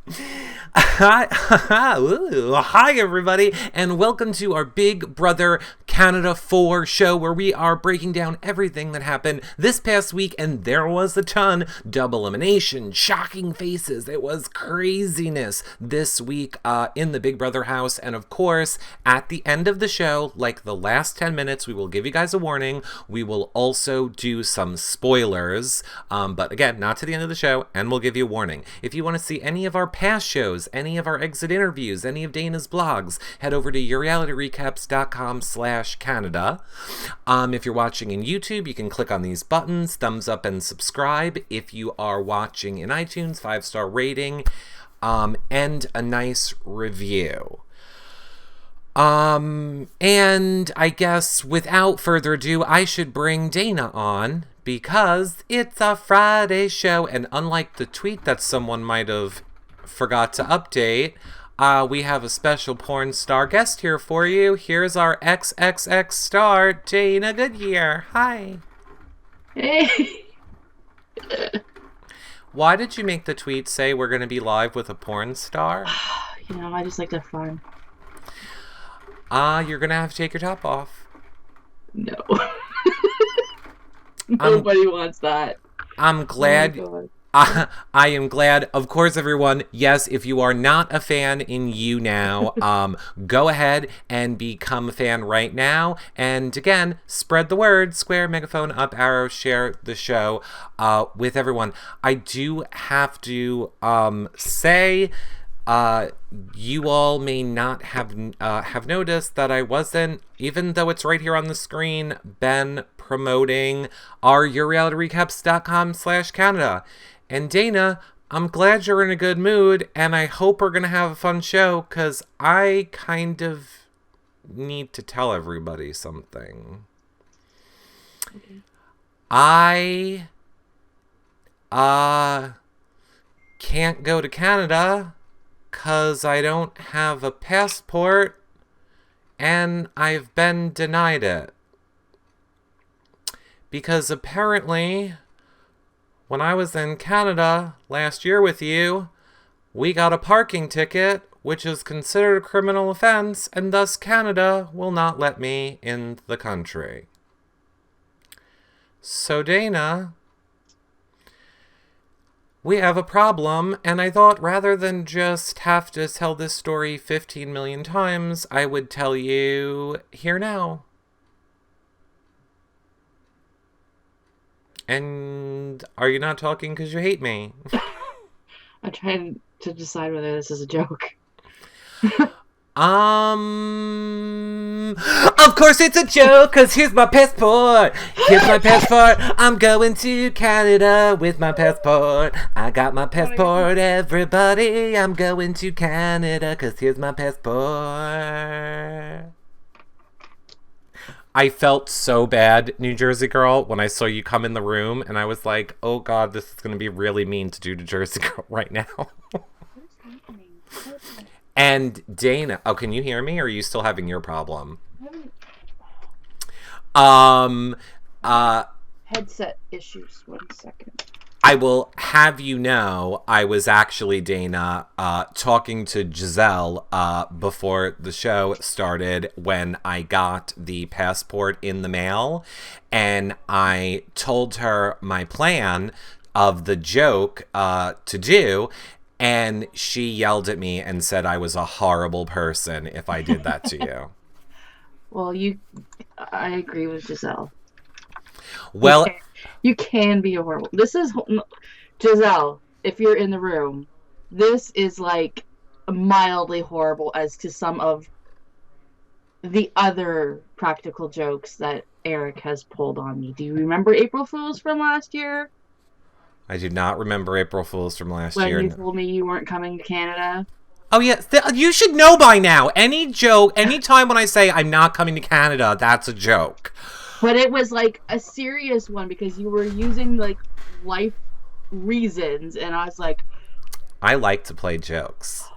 Hi, everybody, and welcome to our Big Brother Canada 4 show where we are breaking down everything that happened this past week, and there was a ton. Double elimination, shocking faces, it was craziness this week in the Big Brother house, and of course, at the end of the show, like the last 10 minutes, we will give you guys a warning. We will also do some spoilers, but again, not to the end of the show, and we'll give you a warning. If you want to see any of our past shows, any of our exit interviews, any of Dana's blogs, head over to yourrealityrecaps.com/Canada. If you're watching in YouTube, you can click on these buttons, thumbs up and subscribe. If you are watching in iTunes, 5-star rating, and a nice review. And I guess without further ado, I should bring Dana on because it's a Friday show, and unlike the tweet that someone might have forgot to update, we have a special porn star guest here for you. Here's our XXX star, Dana Goodyear. Hi. Hey. Why did you make the tweet say we're going to be live with a porn star? You know, I just like to have fun. You're going to have to take your top off. No. Nobody wants that. I'm glad. Oh I am glad. Of course, everyone, yes, if you are not a fan in YouNow, go ahead and become a fan right now. And again, spread the word. Square, megaphone, up arrow, share the show with everyone. I do have to say, you all may not have noticed that I wasn't, even though it's right here on the screen, been promoting our yourrealityrecaps.com/Canada. And Dana, I'm glad you're in a good mood, and I hope we're gonna have a fun show, because I kind of need to tell everybody something. Okay. I can't go to Canada because I don't have a passport, and I've been denied it. Because apparently, when I was in Canada last year with you, we got a parking ticket, which is considered a criminal offense, and thus Canada will not let me in the country. So Dana, we have a problem, and I thought rather than just have to tell this story 15 million times, I would tell you here now. And are you not talking because you hate me? I'm trying to decide whether this is a joke. Of course it's a joke, because here's my passport. Here's my passport. I'm going to Canada with my passport. I got my passport, everybody. I'm going to Canada, because here's my passport. I felt so bad, New Jersey girl, when I saw you come in the room, and I was like, oh God, this is going to be really mean to do to Jersey girl right now. And Dana, oh, can you hear me, or are you still having your problem? Headset issues. 1 second. I will have you know, I was actually, Dana, talking to Giselle before the show started when I got the passport in the mail, and I told her my plan of the joke to do, and she yelled at me and said I was a horrible person if I did that to you. Well, I agree with Giselle. Well, you can be a horrible. This is Giselle. If you're in the room, this is like mildly horrible as to some of the other practical jokes that Eric has pulled on me. Do you remember April Fools from last year? I do not remember April Fools from last year. When you told me you weren't coming to Canada. Oh, yeah. You should know by now. Any joke, anytime when I say I'm not coming to Canada, that's a joke. But it was like a serious one because you were using like life reasons, and I was like, I like to play jokes.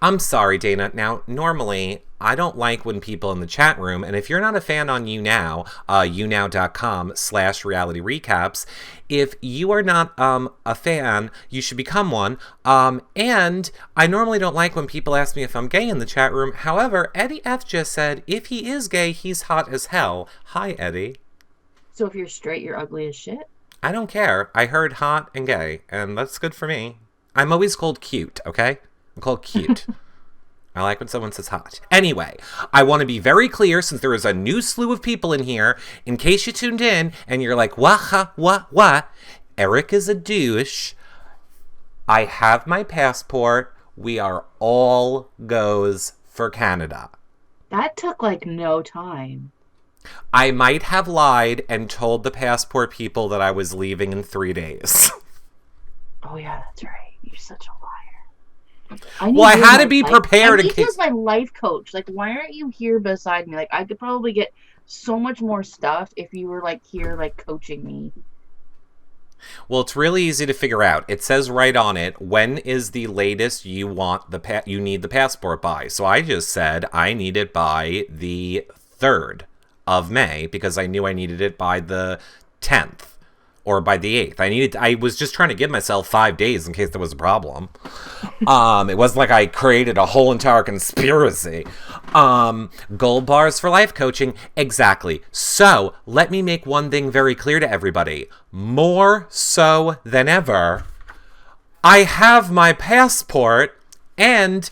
I'm sorry, Dana. Now, normally, I don't like when people in the chat room, and if you're not a fan on YouNow, younow.com/reality recaps, if you are not a fan, you should become one. And I normally don't like when people ask me if I'm gay in the chat room. However, Eddie F just said, if he is gay, he's hot as hell. Hi, Eddie. So if you're straight, you're ugly as shit? I don't care. I heard hot and gay, and that's good for me. I'm always called cute, okay? I'm called cute. I like when someone says hot. Anyway, I want to be very clear, since there is a new slew of people in here, in case you tuned in and you're like, what? Eric is a douche. I have my passport. We are all goes for Canada. That took like no time. I might have lied and told the passport people that I was leaving in 3 days. Oh yeah, that's right. You're such a liar. I had to be prepared in case. He was my life coach. Like, why aren't you here beside me? Like, I could probably get so much more stuff if you were like here, like coaching me. Well, it's really easy to figure out. It says right on it, when is the latest you want you need the passport by? So I just said I need it by the 3rd of May because I knew I needed it by the 10th. Or by the 8th. I was just trying to give myself 5 days in case there was a problem. It wasn't like I created a whole entire conspiracy. Gold bars for life coaching. Exactly. So, let me make one thing very clear to everybody. More so than ever, I have my passport, and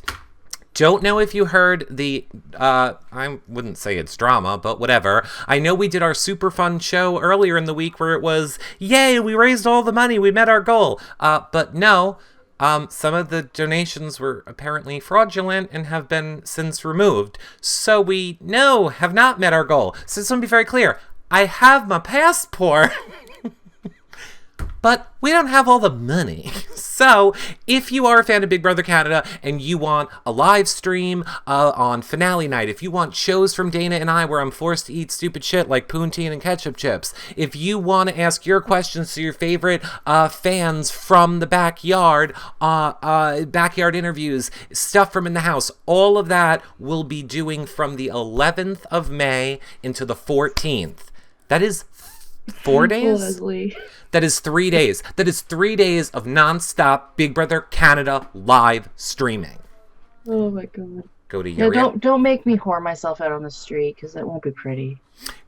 don't know if you heard the, I wouldn't say it's drama, but whatever. I know we did our super fun show earlier in the week where it was, yay, we raised all the money, we met our goal. But no, some of the donations were apparently fraudulent and have been since removed. So we, have not met our goal. So just want to be very clear. I have my passport. But we don't have all the money. So, if you are a fan of Big Brother Canada and you want a live stream on finale night, if you want shows from Dana and I where I'm forced to eat stupid shit like poutine and ketchup chips, if you want to ask your questions to your favorite fans from the backyard, backyard interviews, stuff from in the house, all of that we'll be doing from the 11th of May into the 14th. That is 4 days? Leslie. That is 3 days. That is 3 days of nonstop Big Brother Canada live streaming. Oh my god. Go to your don't make me whore myself out on the street because that won't be pretty.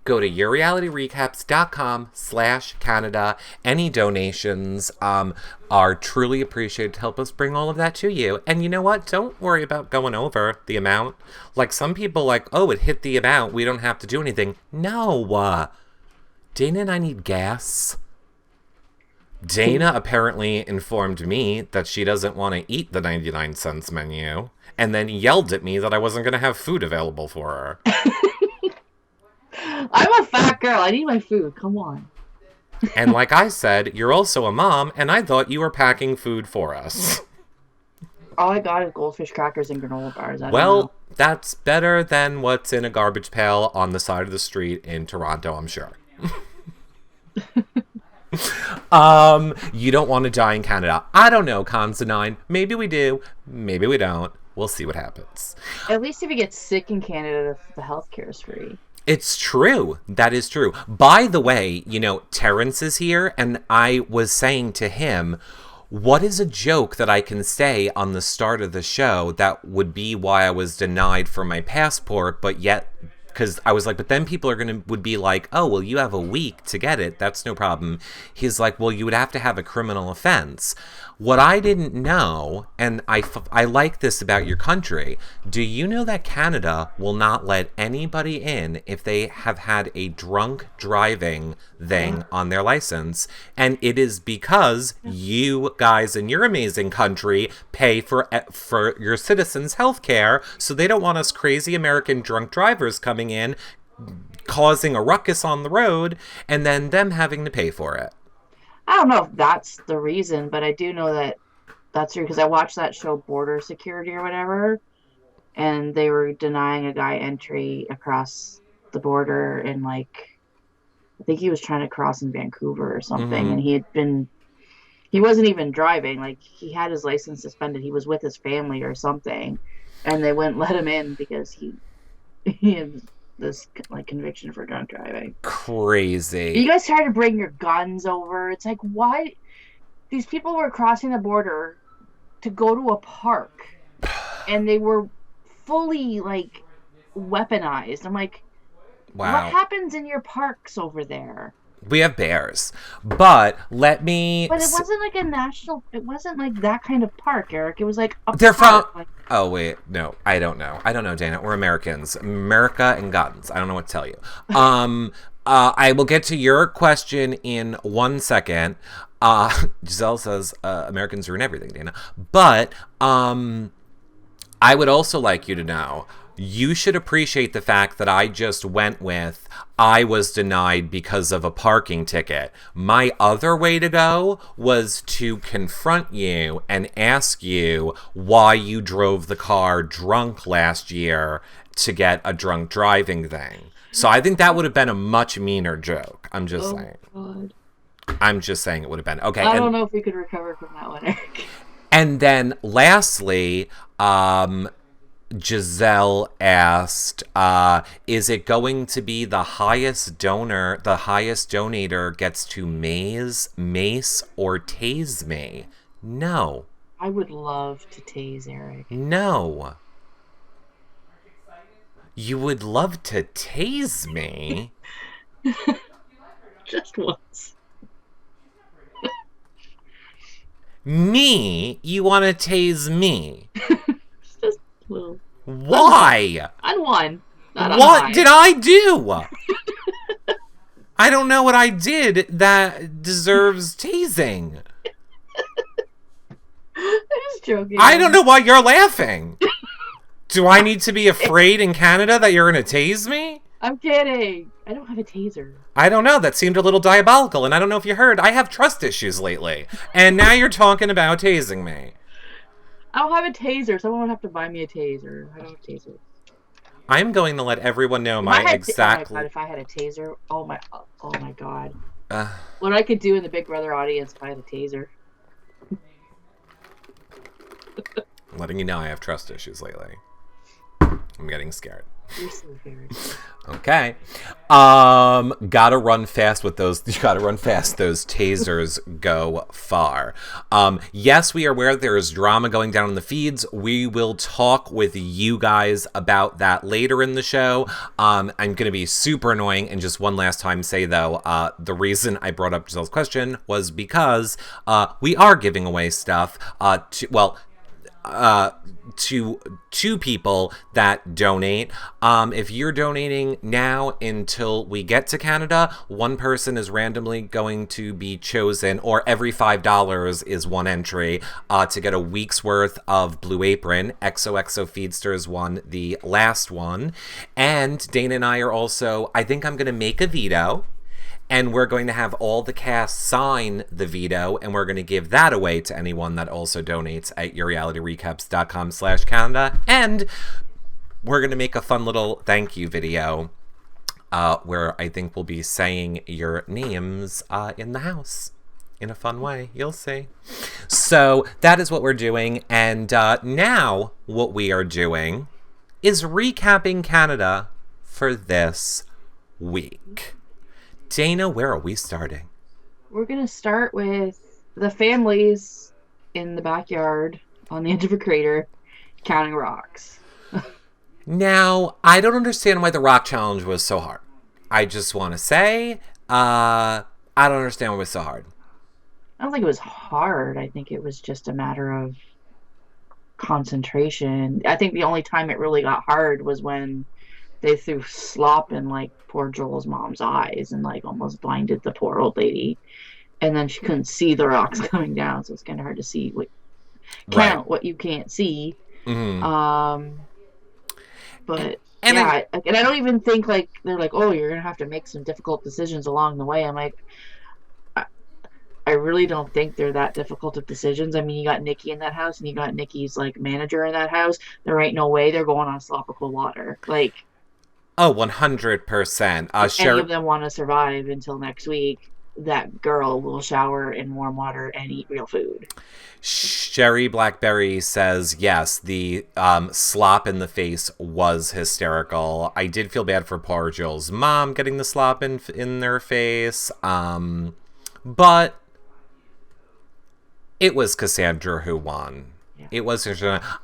Go to yourrealityrecaps.com/Canada. Any donations are truly appreciated to help us bring all of that to you. And you know what? Don't worry about going over the amount. Like some people like, oh, it hit the amount. We don't have to do anything. No. Dana and I need gas. Dana apparently informed me that she doesn't want to eat the 99 cents menu and then yelled at me that I wasn't going to have food available for her. I'm a fat girl. I need my food. Come on. And like I said, you're also a mom, and I thought you were packing food for us. All I got is goldfish crackers and granola bars. Well, that's better than what's in a garbage pail on the side of the street in Toronto, I'm sure. You don't want to die in Canada. I don't know, Considine. Maybe we do. Maybe we don't. We'll see what happens. At least if you get sick in Canada, the healthcare is free. It's true. That is true. By the way, Terrence is here, and I was saying to him, what is a joke that I can say on the start of the show that would be why I was denied for my passport, but yet... Because I was like, but then people would be like, oh, well, you have a week to get it. That's no problem. He's like, well, you would have to have a criminal offense. What I didn't know, and I like this about your country, do you know that Canada will not let anybody in if they have had a drunk driving thing on their license? And it is because you guys in your amazing country pay for your citizens' health care, so they don't want us crazy American drunk drivers coming in, causing a ruckus on the road, and then them having to pay for it. I don't know if that's the reason, but I do know that that's true because I watched that show Border Security or whatever, and they were denying a guy entry across the border in I think he was trying to cross in Vancouver or something, and he had been he wasn't even driving. Like, he had his license suspended. He was with his family or something, and they wouldn't let him in because he had this like conviction for drunk driving. Crazy. You guys try to bring your guns over. It's like, why? These people were crossing the border to go to a park, and they were fully like weaponized. I'm like, Wow. what happens in your parks over there? We have bears. But let me... But it wasn't like a national... It wasn't like that kind of park, Eric. It was like a They're park. from... Like, oh, wait. No, I don't know. I don't know, Dana. We're Americans. America and guns. I don't know what to tell you. I will get to your question in 1 second. Giselle says, Americans ruin everything, Dana. But I would also like you to know... You should appreciate the fact that I just went with I was denied because of a parking ticket. My other way to go was to confront you and ask you why you drove the car drunk last year to get a drunk driving thing. So I think that would have been a much meaner joke. I'm just saying. God. I'm just saying it would have been. Okay. I don't know if we could recover from that one, Eric. And then lastly, Giselle asked, is it going to be the highest donator gets to mace, or tase me? No. I would love to tase Eric. No. You would love to tase me? Just once. Me? You want to tase me? Just a little. Why? On one. Not on What mine. did I do? I don't know what I did that deserves tasing. I'm just joking. I don't know why you're laughing. Do I need to be afraid in Canada that you're going to tase me? I'm kidding. I don't have a taser. I don't know. That seemed a little diabolical. And I don't know if you heard, I have trust issues lately. And now you're talking about tasing me. I don't have a taser. Someone would have to buy me a taser. I don't have a taser. I'm going to let everyone know Oh my my exact... God, if I had a taser, oh my God. What I could do in the Big Brother audience if I had a taser. letting you know I have trust issues lately. I'm getting scared. You're so very. Okay. Gotta run fast with those. You gotta run fast. Those tasers go far. Yes, we are aware there is drama going down in the feeds. We will talk with you guys about that later in the show. I'm gonna be super annoying and just one last time say though, the reason I brought up Giselle's question was because we are giving away stuff to two people that donate. If you're donating now until we get to Canada, one person is randomly going to be chosen, or every $5 is one entry, to get a week's worth of Blue Apron. XOXO Feedsters won the last one. And Dana and I are also, I think I'm going to make a veto. And we're going to have all the cast sign the veto, and we're going to give that away to anyone that also donates at yourrealityrecaps.com/Canada. And we're going to make a fun little thank you video where I think we'll be saying your names in the house in a fun way. You'll see. So that is what we're doing. And now what we are doing is recapping Canada for this week. Dana, where are we starting? We're going to start with the families in the backyard on the edge of a crater counting rocks. Now, I don't understand why the rock challenge was so hard. I just want to say, I don't understand why it was so hard. I don't think it was hard. I think it was just a matter of concentration. I think the only time it really got hard was when they threw slop in like poor Joel's mom's eyes and like almost blinded the poor old lady, and then she couldn't see the rocks coming down, so it's kind of hard to see what you can't see. Mm-hmm. But and yeah, and I don't even think like they're like, oh, you're gonna have to make some difficult decisions along the way. I'm like, I really don't think they're that difficult of decisions. I mean, you got Nikki in that house, and you got Nikki's like manager in that house. There ain't no way they're going on slop or cold water. Like, oh, 100%. any of them want to survive until next week. that girl will shower in warm water and eat real food. Sherry Blackberry says, yes, the slop in the face was hysterical. I did feel bad for poor Jill's mom getting the slop in their face. But it was Cassandra who won. Yeah. It was.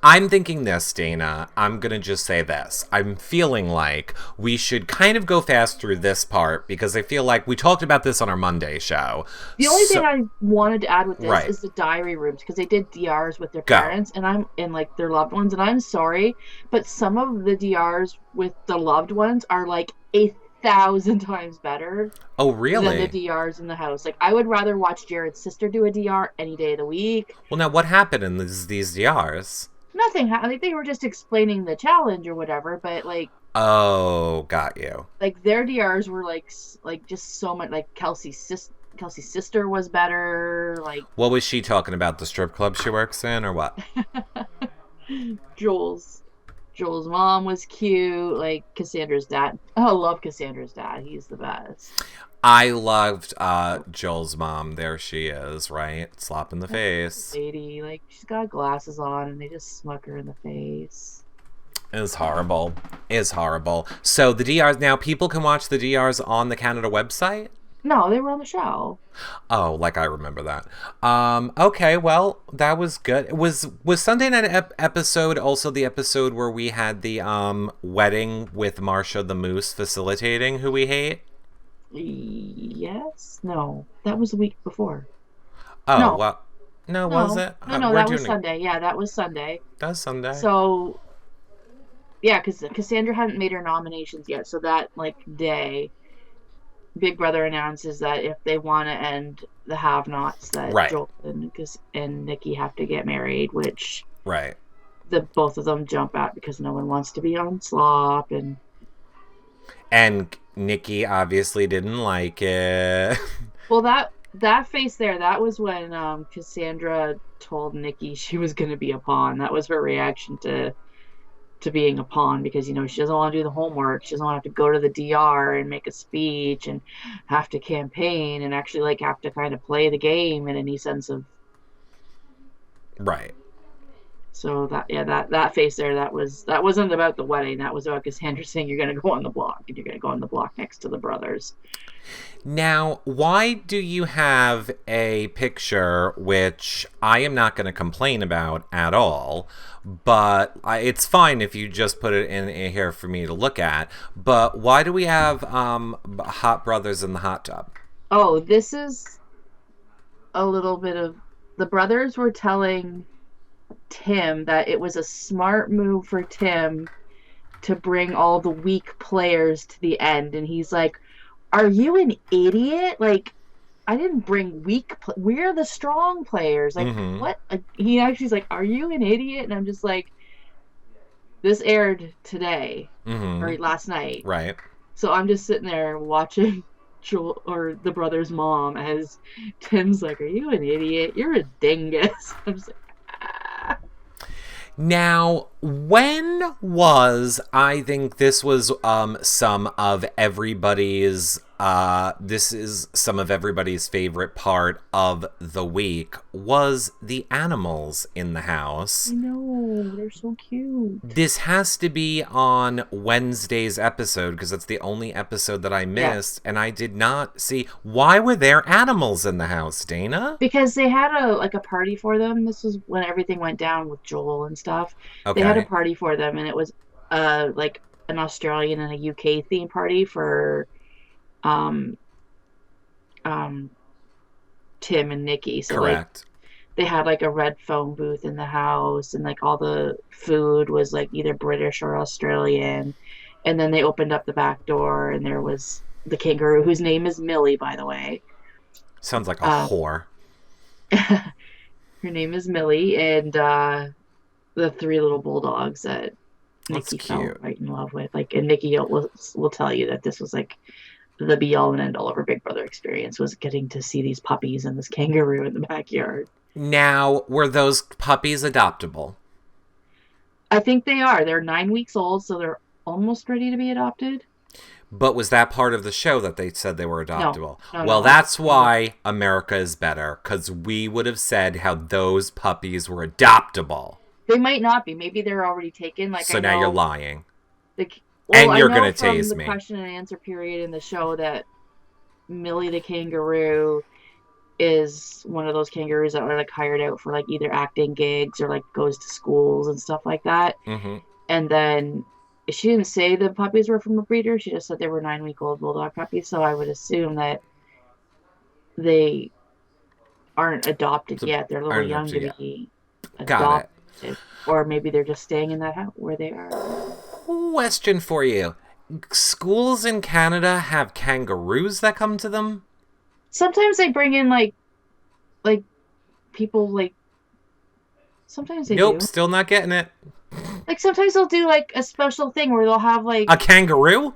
I'm thinking this, Dana. I'm going to just say this. I'm feeling like we should kind of go fast through this part because I feel like we talked about this on our Monday show. The only thing I wanted to add with this Right. is the diary rooms, because they did DRs with their parents and like their loved ones, and I'm sorry, but some of the DRs with the loved ones are like 1,000 times better Oh, than really? the DRs in the house. Like, I would rather watch Jared's sister do a DR any day of the week. Well, now what happened in these DRs? Nothing happened. Like, they were just explaining the challenge or whatever, but Oh, got you. like their DRs were like just so much. Like Kelsey's sister was better. Like What was she talking about? The strip club she works in, or what? Joel's mom was cute. Like Cassandra's dad. Oh, I love Cassandra's dad. He's the best. I loved Joel's mom. There she is, right? Slap in the face. Lady, like she's got glasses on, and they just smuck her in the face. Is horrible. Is horrible. So the DRs now, people can watch the DRs on the Canada website. No, they were on the show. Oh, like I remember that. Okay, well, that was good. Was Sunday night episode also the episode where we had the wedding with Marsha the Moose facilitating, who we hate? Yes. No, that was the week before. Oh, No. well, no, was it? No, that was Sunday. Yeah, that was Sunday. That was Sunday. So, yeah, because Cassandra hadn't made her nominations yet. So that day, Big Brother announces that if they want to end the have-nots, that Right. Joel and Nikki have to get married, which Right. both of them jump at because no one wants to be on slop. And Nikki obviously didn't like it. Well, that face there, that was when Cassandra told Nikki she was going to be a pawn. That was her reaction to being a pawn, because she doesn't want to do the homework. She doesn't want to have to go to the DR and make a speech and have to campaign and actually have to kind of play the game in any sense of. Right. So that face there, that wasn't about the wedding. That was about Cassandra saying you're going to go on the block, and you're going to go on the block next to the brothers. Now, why do you have a picture, which I am not going to complain about at all, but it's fine if you just put it in here for me to look at, but why do we have hot brothers in the hot tub? Oh, this is a little bit of... The brothers were telling Tim that it was a smart move for Tim to bring all the weak players to the end, and he's like, are you an idiot? Like, I didn't bring we're the strong players. Like, what? He actually's like, are you an idiot? And I'm just like, this aired today or last night, right? So I'm just sitting there watching Joel, or the brother's mom, as Tim's like, are you an idiot? You're a dingus. I'm just like, Now, when was, I think this was some of everybody's, this is some of everybody's favorite part of the week, was the animals in the house. I know, they're so cute. This has to be on Wednesday's episode, because it's the only episode that I missed, and I did not see. Why were there animals in the house, Dana? Because they had a party for them. This was when everything went down with Joel and stuff. Okay. They had a party for them, and it was like an Australian and a UK theme party for Tim and Nikki. So Correct. they had a red phone booth in the house, and all the food was either British or Australian. And then they opened up the back door, and there was the kangaroo, whose name is Millie, by the way. Sounds like a whore. Her name is Millie, and the three little bulldogs that Nikki fell right in love with. And Nikki will tell you that this was the be all and end all of her Big Brother experience, was getting to see these puppies and this kangaroo in the backyard. Now, were those puppies adoptable? I think they are. They're 9 weeks old, so they're almost ready to be adopted. But was that part of the show that they said they were adoptable? No. That's why America is better, because we would have said how those puppies were adoptable. They might not be. Maybe they're already taken. Like, so I know, now you're lying. And you're going to tase me. The question and answer period in the show that Millie the kangaroo is one of those kangaroos that are like hired out for like either acting gigs or like goes to schools and stuff like that. Mm-hmm. And then she didn't say the puppies were from a breeder. She just said they were 9-week-old bulldog puppies. So I would assume that they aren't adopted yet. They're a little young to be adopted. Or maybe they're just staying in that house where they are. Question for you. Schools in Canada have kangaroos that come to them? Sometimes they bring in like people like. Sometimes they do. Nope, still not getting it. Like sometimes they'll do like a special thing where they'll have like a kangaroo,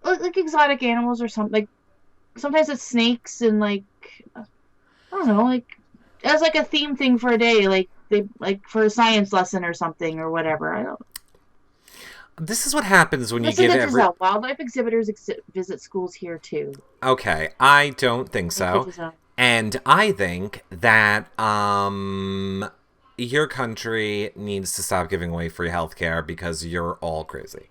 like exotic animals or something. Like sometimes it's snakes and like I don't know, like as like a theme thing for a day, like they like for a science lesson or something or whatever. I don't. This is what happens when you give wildlife exhibitors visit schools here too. Okay, I don't think so, and I think that your country needs to stop giving away free healthcare because you're all crazy.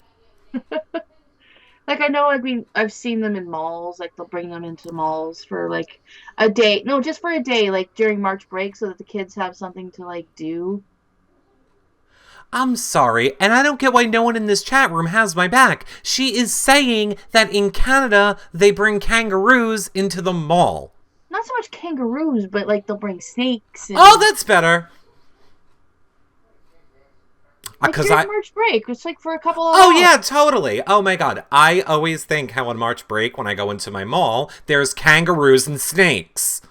Like I know, I've seen them in malls. Like they'll bring them into malls for like a day. No, just for a day, like during March break, so that the kids have something to like do. I'm sorry, and I don't get why no one in this chat room has my back. She is saying that in Canada they bring kangaroos into the mall. Not so much kangaroos, but like they'll bring snakes. Oh, that's better. Because March break, it's like for a couple of hours. Yeah, totally. Oh my god, I always think how on March break when I go into my mall, there's kangaroos and snakes.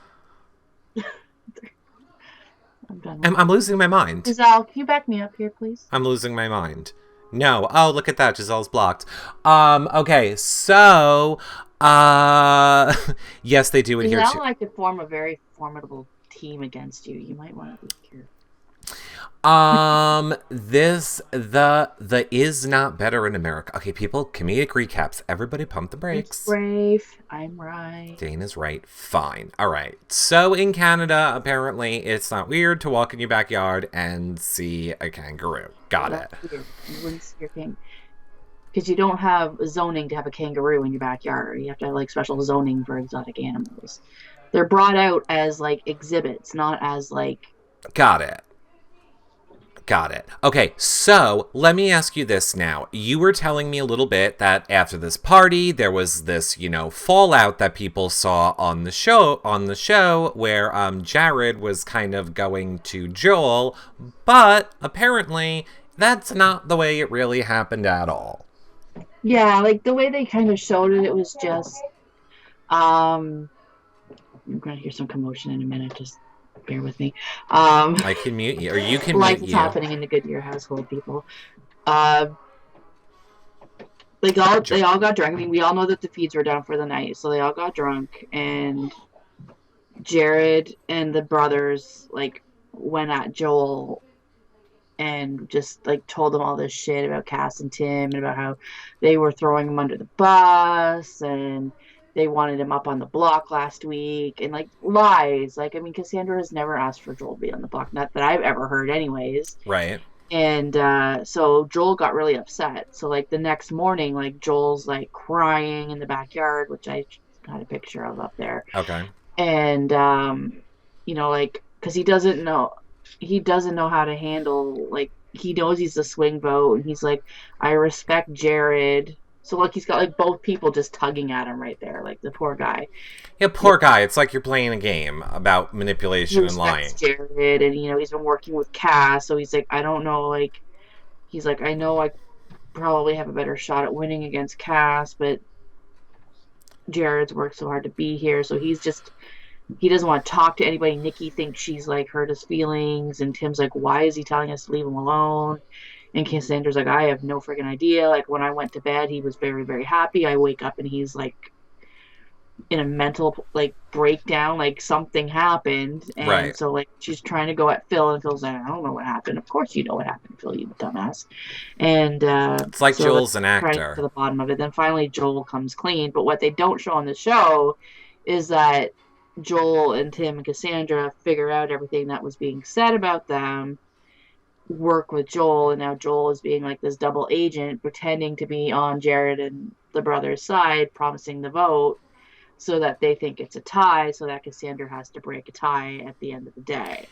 I'm losing my mind. Giselle, can you back me up here, please? I'm losing my mind. No. Oh, look at that. Giselle's blocked. Okay, so yes, they do adhere to. Giselle and I could form a very formidable team against you. You might want to be here. The is not better in America. Okay, people, comedic recaps. Everybody pump the brakes. It's brave. I'm right. Dana's right. Fine. All right. So in Canada, apparently, it's not weird to walk in your backyard and see a kangaroo. Got it. Weird. You wouldn't see your king. Because you don't have zoning to have a kangaroo in your backyard. You have to have like special zoning for exotic animals. They're brought out as like exhibits, not as like. Got it. Okay, so let me ask you this now. You were telling me a little bit that after this party, there was this, fallout that people saw on the show where Jared was kind of going to Joel, but apparently that's not the way it really happened at all. Yeah, like the way they kind of showed it, it was just, I'm going to hear some commotion in a minute, just bear with me. I can mute you, or you can mute you. Like it's happening in the Goodyear household, people. They all got drunk. I mean, we all know that the feeds were down for the night, so they all got drunk, and Jared and the brothers like went at Joel and just like told him all this shit about Cass and Tim and about how they were throwing him under the bus and they wanted him up on the block last week and like lies. Like, I mean, Cassandra has never asked for Joel to be on the block. Not that I've ever heard anyways. Right. And so Joel got really upset. So like the next morning, like Joel's like crying in the backyard, which I had a picture of up there. Okay. And, like, cause he doesn't know how to handle, like, he knows he's a swing vote and he's like, I respect Jared. So, like, he's got, like, both people just tugging at him right there. Like, the poor guy. Yeah, poor guy. It's like you're playing a game about manipulation and lying. Jared, and, he's been working with Cass. So, he's like, I don't know, like, he's like, I know I probably have a better shot at winning against Cass, but Jared's worked so hard to be here. So, he doesn't want to talk to anybody. Nikki thinks she's, like, hurt his feelings. And Tim's like, why is he telling us to leave him alone? And Cassandra's like, I have no freaking idea. Like, when I went to bed, he was very, very happy. I wake up and he's, like, in a mental like breakdown, like something happened, and Right. so like she's trying to go at Phil, and Phil's like, I don't know what happened. Of course you know what happened, Phil, you dumbass. And It's like so they're Joel's an trying to get to actor. the bottom of it. Then finally Joel comes clean. But what they don't show on the show is that Joel and Tim and Cassandra figure out everything that was being said about them, work with Joel, and now Joel is being like this double agent, pretending to be on Jared and the brothers' side, promising the vote so that they think it's a tie, so that Cassandra has to break a tie at the end of the day.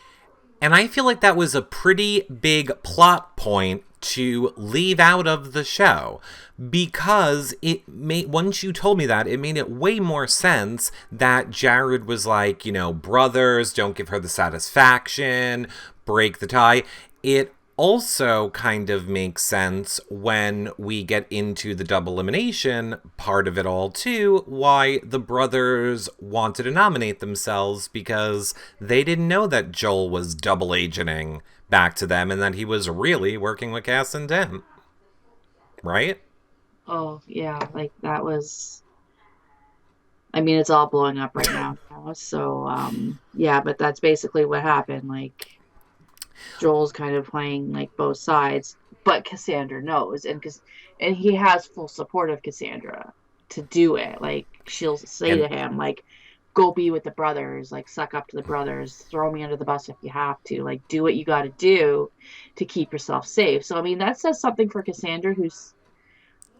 And I feel like that was a pretty big plot point to leave out of the show, because it made, once you told me that, it made it way more sense that Jared was like, you know, brothers, don't give her the satisfaction, break the tie. It also kind of makes sense when we get into the double elimination part of it all too, why the brothers wanted to nominate themselves, because they didn't know that Joel was double agenting back to them and that he was really working with Cass and Tim. Right? Oh, yeah, like that was, I mean, it's all blowing up right now. So, yeah, but that's basically what happened. Like, Joel's kind of playing like both sides, but Cassandra knows, and he has full support of Cassandra to do it. Like, she'll say And to him, like, go be with the brothers, like, suck up to the brothers, throw me under the bus if you have to, like, do what you got to do to keep yourself safe. So, I mean, that says something for Cassandra, who's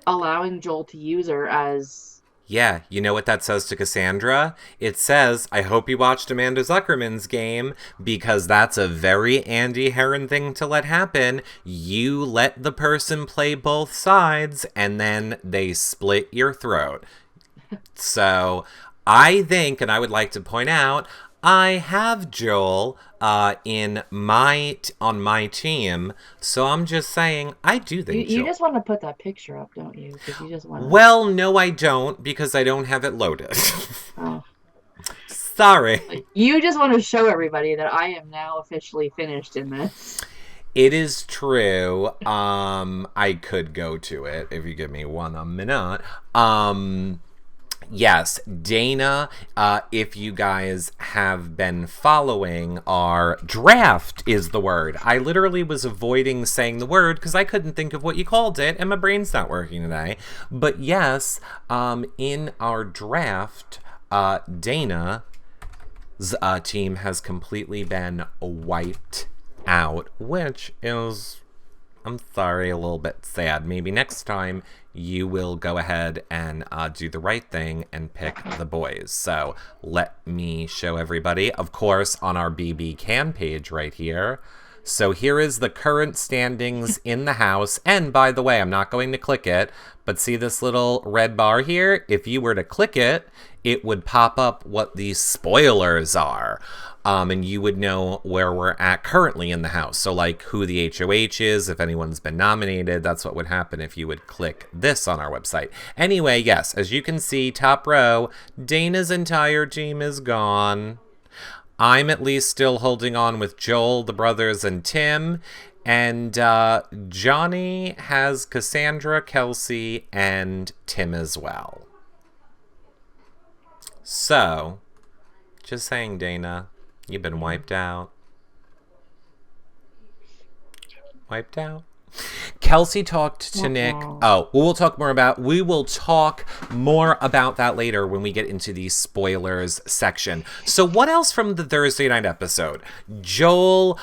allowing Joel to use her as. yeah, you know what that says to Cassandra? It says, I hope you watched Amanda Zuckerman's game, because that's a very Andy Herron thing to let happen. You let the person play both sides, and then they split your throat. So I think, and I would like to point out, I have Joel on my team, so I'm just saying I do think You Joel. just want to put that picture up, don't you? Because you just want to. Well, no, I don't, because I don't have it loaded. Oh. Sorry. You just want to show everybody that I am now officially finished in this. It is true. I could go to it if you give me one minute. Yes, Dana, if you guys have been following our draft is the word. I literally was avoiding saying the word because I couldn't think of what you called it, and my brain's not working today. But yes, in our draft, Dana's team has completely been wiped out, which is, I'm sorry, a little bit sad. Maybe next time you will go ahead and do the right thing and pick the boys. So let me show everybody, of course, on our BB Can page right here. So here is the current standings in the house. And by the way, I'm not going to click it, but see this little red bar here? If you were to click it, it would pop up what the spoilers are. And you would know where we're at currently in the house. So like who the HOH is, if anyone's been nominated, that's what would happen if you would click this on our website. Anyway, yes, as you can see, top row, Dana's entire team is gone. I'm at least still holding on with Joel, the brothers, and Tim. And Johnny has Cassandra, Kelsey, and Tim as well. So, just saying, Dana, you've been wiped out. Wiped out? Kelsey talked to Nick. Oh, we will talk more about that later when we get into the spoilers section. So what else from the Thursday night episode? Joel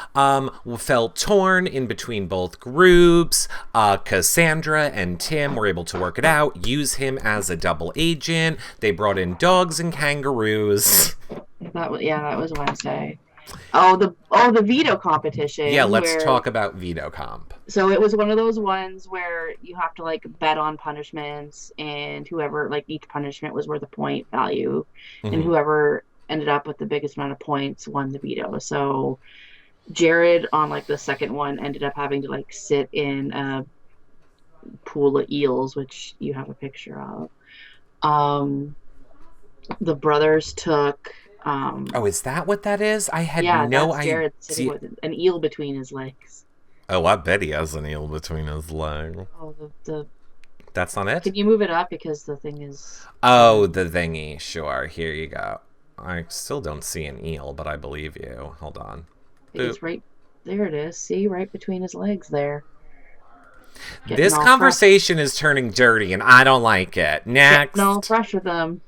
felt torn in between both groups. Cassandra and Tim were able to work it out, use him as a double agent. They brought in dogs and kangaroos. That was Wednesday. Oh, the veto competition. Yeah, let's talk about veto comp. So it was one of those ones where you have to like bet on punishments, and whoever, like, each punishment was worth a point value, and whoever ended up with the biggest amount of points won the veto. So Jared on like the second one ended up having to like sit in a pool of eels, which you have a picture of. The brothers took. Oh, is that what that is? I had no idea. Jared sitting with an eel between his legs. Oh, I bet he has an eel between his legs. Oh, the That's not it? Can you move it up because the thing is... Oh, the thingy. Sure. Here you go. I still don't see an eel, but I believe you. Hold on. It's right there. It is. See, right between his legs there. This conversation is turning dirty, and I don't like it. Next. No, fresh with them.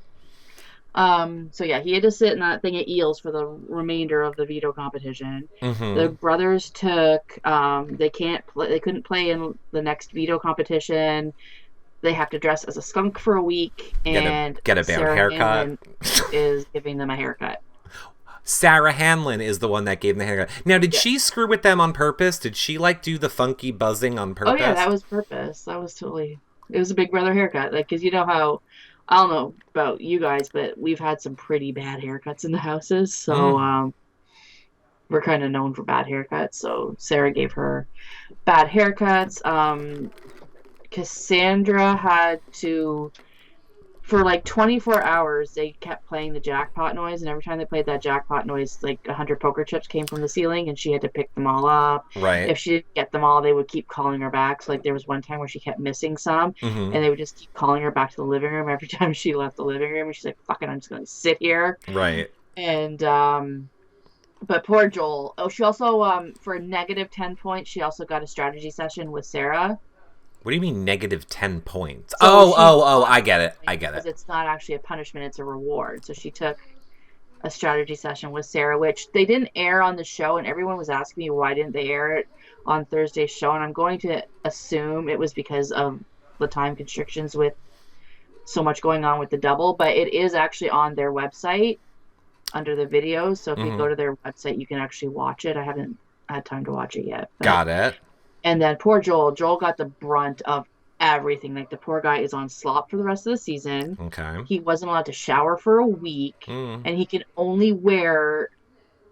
So yeah, he had to sit in that thing of eels for the remainder of the veto competition. Mm-hmm. The brothers took. They couldn't play in the next veto competition. They have to dress as a skunk for a week, and get a bad haircut. Is giving them a haircut. Sarah Hanlon is the one that gave them the haircut. Now, did she screw with them on purpose? Did she do the funky buzzing on purpose? Oh yeah, that was purpose. That was totally. It was a Big Brother haircut, because you know how. I don't know about you guys, but we've had some pretty bad haircuts in the houses, so we're kind of known for bad haircuts. So Sarah gave her bad haircuts. Cassandra had to, for 24 hours, they kept playing the jackpot noise, and every time they played that jackpot noise, 100 poker chips came from the ceiling, and she had to pick them all up. Right. If she didn't get them all, they would keep calling her back. So there was one time where she kept missing some, mm-hmm. and they would just keep calling her back to the living room every time she left the living room, and she's like, fuck it, I'm just going to sit here. Right. And, but poor Joel. Oh, she also, for a negative 10 points, she also got a strategy session with Sarah. What do you mean negative 10 points? So I get it. Because it's not actually a punishment, it's a reward. So she took a strategy session with Sarah, which they didn't air on the show, and everyone was asking me why didn't they air it on Thursday's show, and I'm going to assume it was because of the time constrictions with so much going on with the double, but it is actually on their website under the videos, so if you go to their website, you can actually watch it. I haven't had time to watch it yet. Got it. And then poor Joel got the brunt of everything. The poor guy is on slop for the rest of the season. Okay. He wasn't allowed to shower for a week, and he could only wear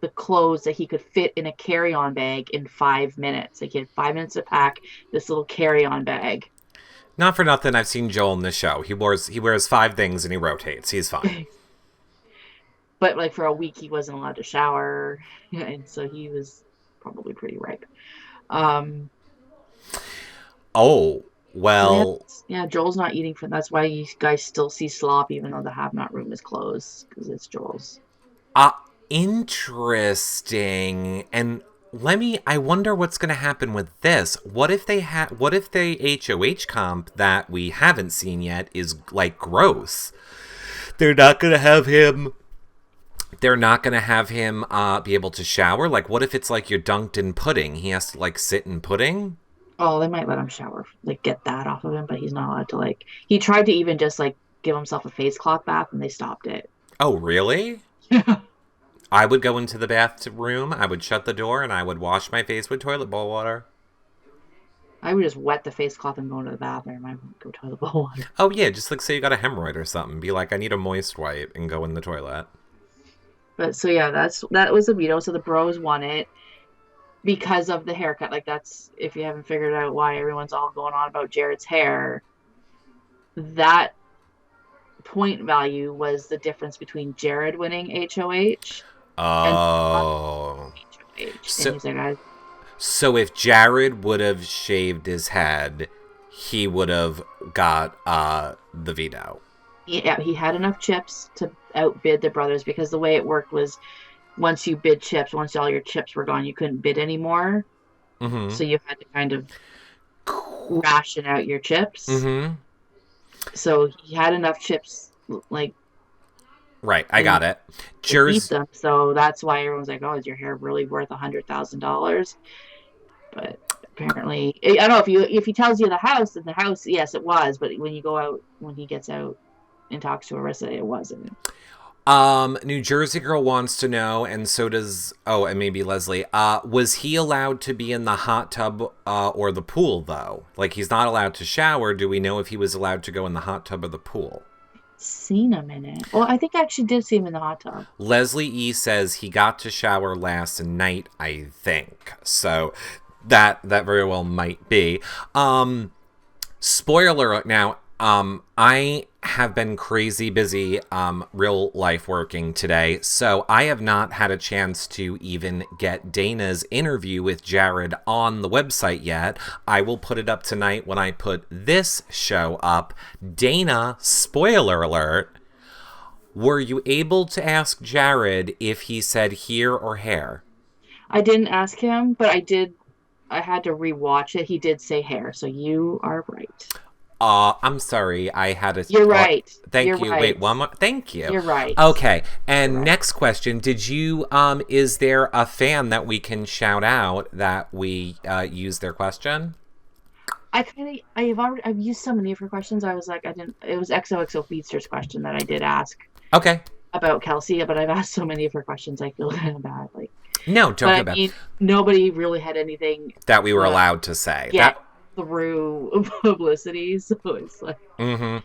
the clothes that he could fit in a carry-on bag in 5 minutes. He had 5 minutes to pack this little carry-on bag. Not for nothing, I've seen Joel in the show. He wears 5 things and he rotates. He's fine. But for a week, he wasn't allowed to shower, and so he was probably pretty ripe. Oh, well. Yeah, Joel's not eating for that's why you guys still see slop even though the have-not room is closed, because it's Joel's. Interesting. And I wonder what's going to happen with this. What if they HOH comp that we haven't seen yet is gross? They're not going to have him be able to shower. What if it's you're dunked in pudding? He has to sit in pudding? Oh, they might let him shower, get that off of him, but he's not allowed to, he tried to even just, give himself a face cloth bath, and they stopped it. Oh, really? Yeah. I would go into the bathroom, I would shut the door, and I would wash my face with toilet bowl water. I would just wet the face cloth and go into the bathroom. I wouldn't go toilet bowl water. Oh, yeah, just, say you got a hemorrhoid or something. Be I need a moist wipe, and go in the toilet. But, so, yeah, that was the veto, so the bros won it. Because of the haircut. That's, if you haven't figured out why everyone's all going on about Jared's hair, that point value was the difference between Jared winning HOH and HOH. So if Jared would have shaved his head, he would have got the veto. Yeah, he had enough chips to outbid the brothers, because the way it worked was once you bid chips, once all your chips were gone, you couldn't bid anymore. Mm-hmm. So you had to kind of ration out your chips. Mm-hmm. So he had enough chips, Right, I got it. Them, so that's why everyone's oh, is your hair really worth $100,000? But apparently, I don't know if he tells you the house, yes, it was. But when he gets out and talks to Arissa, it wasn't. New Jersey girl wants to know, and so does, and maybe Leslie, was he allowed to be in the hot tub, or the pool, though? He's not allowed to shower. Do we know if he was allowed to go in the hot tub or the pool? Seen him in it. Well, I think I actually did see him in the hot tub. Leslie E says he got to shower last night, I think. So that very well might be. Spoiler now, I have been crazy busy real life working today, so I have not had a chance to even get Dana's interview with Jared on the website yet. I will put it up tonight when I put this show up. Dana, spoiler alert, were you able to ask Jared if he said here or hair? I didn't ask him, but I had to rewatch it. He did say hair, so you are right. I'm sorry. I had a. You're right. Thank You're you. right. Wait, one more. Thank you. You're right. Okay. And You're right. next question: did you? Is there a fan that we can shout out that we use their question? I've used so many of her questions. I was like, I didn't. It was XOXO Feedster's question that I did ask. Okay. About Kelsey, but I've asked so many of her questions. I feel kind of bad. Like, no, don't feel bad. Nobody really had anything that we were allowed to say. Through publicity, so it's like. Mm-hmm.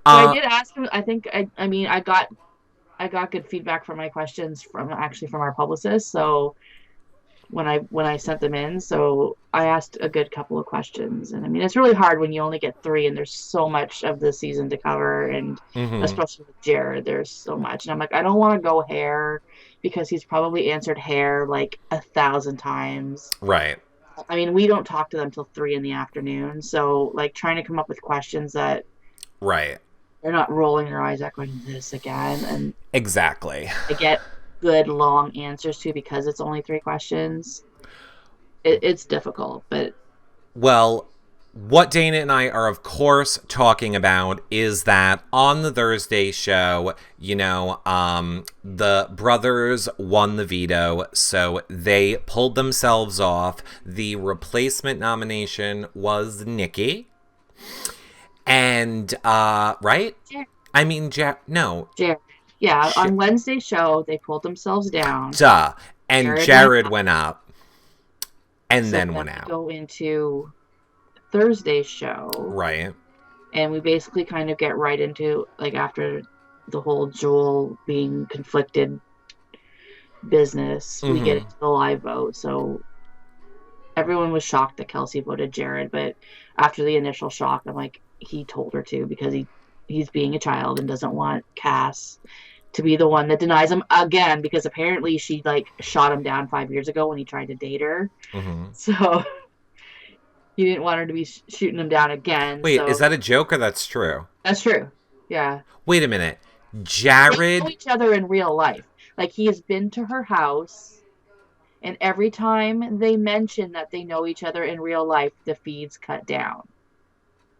I did ask him. I think I got good feedback from my questions from our publicist. So when I sent them in, so I asked a good couple of questions, and I mean it's really hard when you only get 3, and there's so much of the season to cover, and especially with Jared, there's so much, and I'm like, I don't want to go hair because he's probably answered hair like 1,000 times. Right. I mean, we don't talk to them till 3 in the afternoon, so like trying to come up with questions that right they're not rolling their eyes at going this again, and exactly I get good long answers to because it's only 3 questions. It's difficult, but well, what Dana and I are, of course, talking about is that on the Thursday show, the brothers won the veto, so they pulled themselves off. The replacement nomination was Nikki. And, right? Jared. I mean, no. Jared. Yeah, on Wednesday's show, they pulled themselves down. Duh. And Jared went up. And then went out. Go into Thursday's show, right? And we basically kind of get right into like after the whole Joel being conflicted business, we get into the live vote. So everyone was shocked that Kelsey voted Jared, but after the initial shock, I'm like, he told her to because he's being a child and doesn't want Cass to be the one that denies him again, because apparently she like shot him down 5 years ago when he tried to date her. So you didn't want her to be shooting him down again. Wait, is that a joke or that's true? That's true. Yeah. Wait a minute. Jared... They know each other in real life. Like, he has been to her house, and every time they mention that they know each other in real life, the feed's cut down.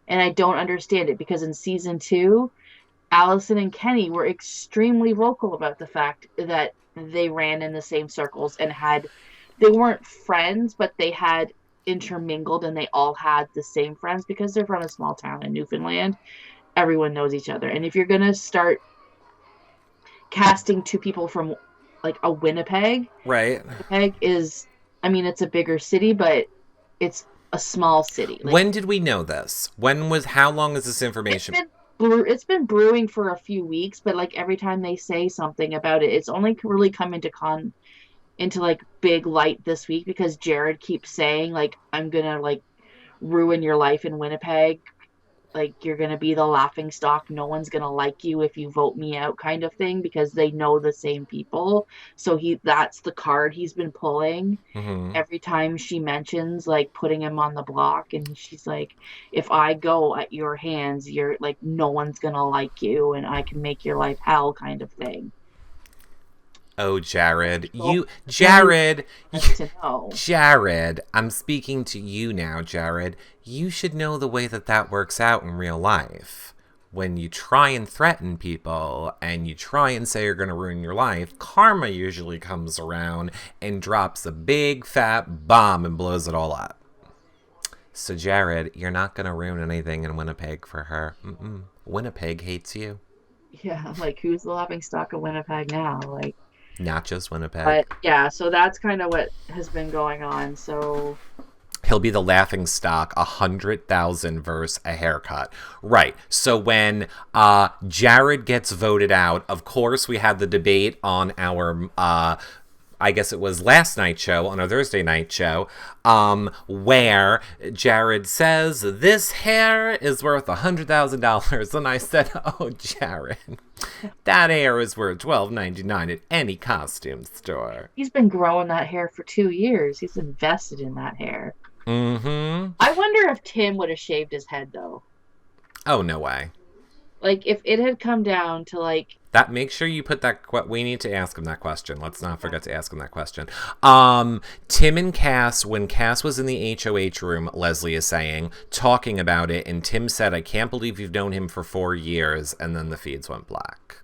And I don't understand it, because in season 2, Allison and Kenny were extremely vocal about the fact that they ran in the same circles and they weren't friends, but they had intermingled and they all had the same friends because they're from a small town in Newfoundland. Everyone knows each other. And if you're going to start casting 2 people from like a Winnipeg, right? Winnipeg is, I mean, it's a bigger city, but it's a small city. Like, when did we know this? How long is this information? It's been brewing for a few weeks, but like every time they say something about it, it's only really come into like big light this week because Jared keeps saying like, I'm gonna like ruin your life in Winnipeg, like you're gonna be the laughing stock, no one's gonna like you if you vote me out, kind of thing, because they know the same people. So that's the card he's been pulling every time she mentions like putting him on the block, and she's like, if I go at your hands, you're like, no one's gonna like you and I can make your life hell, kind of thing. Oh, Jared, Jared, I'm speaking to you now, Jared. You should know the way that works out in real life. When you try and threaten people and you try and say you're going to ruin your life, karma usually comes around and drops a big fat bomb and blows it all up. So, Jared, you're not going to ruin anything in Winnipeg for her. Winnipeg hates you. Yeah, like, who's the laughing stock of Winnipeg now? Like, not just Winnipeg. But yeah, so that's kind of what has been going on. So he'll be the laughing stock, 100,000 versus a haircut. Right. So when Jared gets voted out, of course we had the debate on our I guess it was last night's show, on a Thursday night show, where Jared says, this hair is worth $100,000. And I said, oh, Jared, that hair is worth $12.99 at any costume store. He's been growing that hair for 2 years. He's invested in that hair. Mm-hmm. I wonder if Tim would have shaved his head, though. Oh, no way. Like, if it had come down to, like... That, make sure you put that... We need to ask him that question. Let's not forget to ask him that question. Tim and Cass, when Cass was in the HOH room, Leslie is saying, talking about it, and Tim said, I can't believe you've known him for 4 years, and then the feeds went black.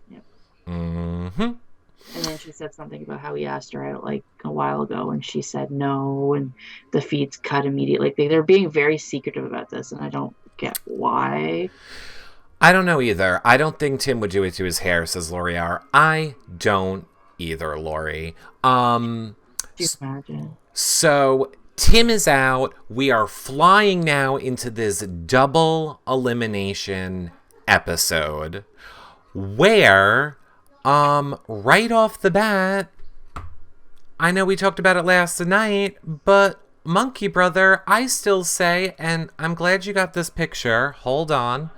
Yep. Mm-hmm. And then she said something about how he asked her out, like, a while ago, and she said no, and the feeds cut immediately. Like, they're being very secretive about this, and I don't get why. I don't know either. I don't think Tim would do it to his hair, says Lori R. I don't either, Lori. Do you imagine? So Tim is out. We are flying now into this double elimination episode where, right off the bat, I know we talked about it last night, but Monkey Brother, I still say, and I'm glad you got this picture. Hold on.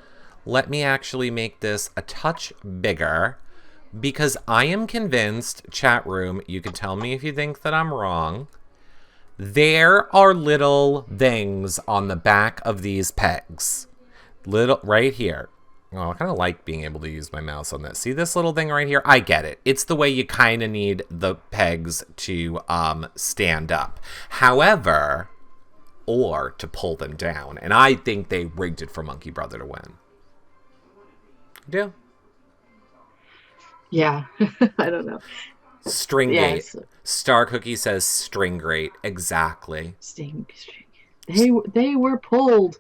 Let me actually make this a touch bigger, because I am convinced, chat room, you can tell me if you think that I'm wrong, there are little things on the back of these pegs. Little, right here. Oh, I kind of like being able to use my mouse on this. See this little thing right here? I get it. It's the way you kind of need the pegs to stand up. However, or to pull them down. And I think they rigged it for Monkey Brother to win. Do? Yeah. I don't know. String gate. Star Cookie says string grate. Exactly. String. They were pulled.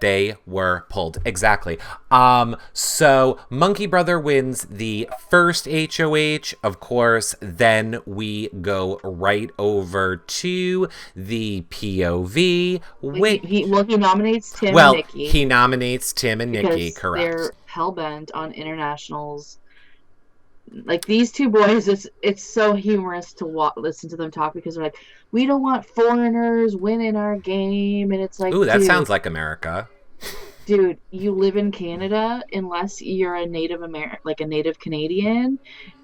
They were pulled. Exactly. So Monkey Brother wins the first HOH, of course. Then we go right over to the POV. He nominates Tim and Nikki. Well, he nominates Tim and Nikki, correct. They're hellbent on internationals. Like, these two boys, it's so humorous to listen to them talk, because they're like, we don't want foreigners winning our game. And it's like, ooh, that sounds like America. Dude, you live in Canada, unless you're a Native like a Native Canadian,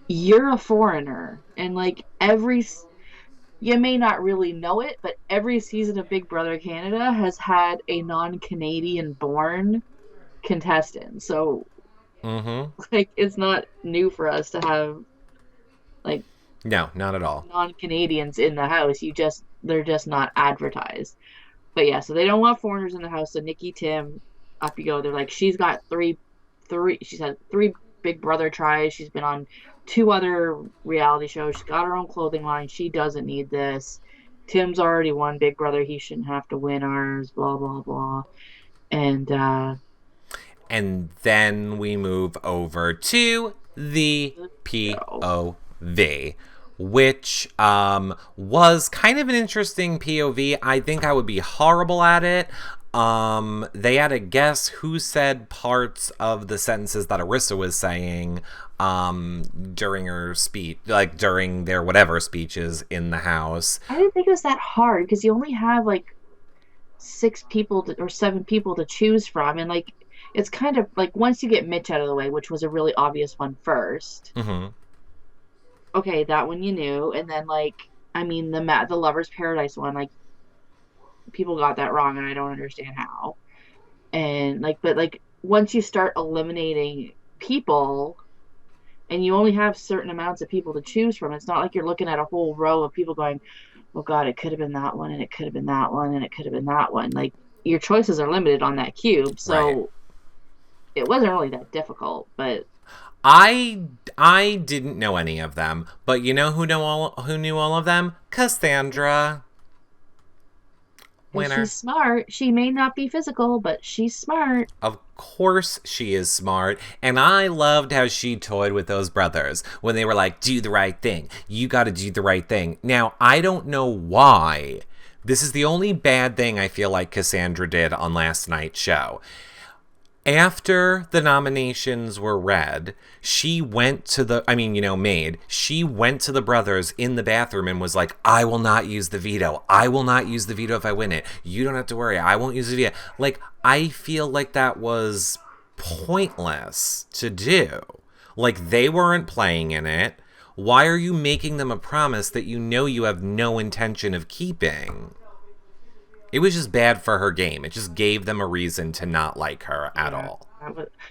you're a foreigner. And like, you may not really know it, but every season of Big Brother Canada has had a non-Canadian born contestant. So, like, it's not new for us to have, like, no, not at all, non-Canadians in the house. They're just not advertised. But yeah, so they don't want foreigners in the house. So Nikki, Tim, up you go. They're like, she's got three. She's had 3 Big Brother tries. She's been on 2 other reality shows. She's got her own clothing line. She doesn't need this. Tim's already won Big Brother. He shouldn't have to win ours. Blah blah blah. And then we move over to the POV, which was kind of an interesting POV. I think I would be horrible at it. They had to guess who said parts of the sentences that Arissa was saying during her speech, like during their whatever speeches in the house. I didn't think it was that hard, because you only have like 6 people or 7 people to choose from, and like, it's kind of like, once you get Mitch out of the way, which was a really obvious one first. Okay, that one you knew. And then, like, I mean, the Lover's Paradise one, like, people got that wrong, and I don't understand how. And, like, but, like, once you start eliminating people, and you only have certain amounts of people to choose from, it's not like you're looking at a whole row of people going, oh, God, it could have been that one, and it could have been that one, and it could have been that one. Like, your choices are limited on that cube, so right. It wasn't really that difficult, but... I didn't know any of them, but you know who knew all of them? Cassandra. Winner. She's smart. She may not be physical, but she's smart. Of course she is smart, and I loved how she toyed with those brothers when they were like, do the right thing. You got to do the right thing. Now, I don't know why. This is the only bad thing I feel like Cassandra did on last night's show. After the nominations were read, she went to the, she went to the brothers in the bathroom and was like, I will not use the veto. I will not use the veto if I win it. You don't have to worry. I won't use the veto. Like, I feel like that was pointless to do. Like, they weren't playing in it. Why are you making them a promise that you know you have no intention of keeping? It was just bad for her game. It just gave them a reason to not like her at all.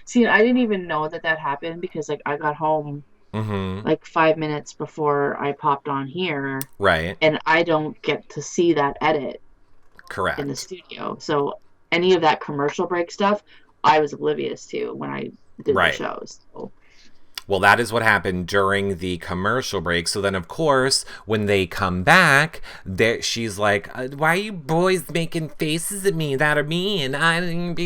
See, I didn't even know that happened because, like, I got home like 5 minutes before I popped on here. Right. And I don't get to see that edit. Correct. In the studio. So any of that commercial break stuff, I was oblivious to when I did the shows. So. Well, that is what happened during the commercial break. So then, of course, when they come back, she's like, why are you boys making faces at me that are mean? And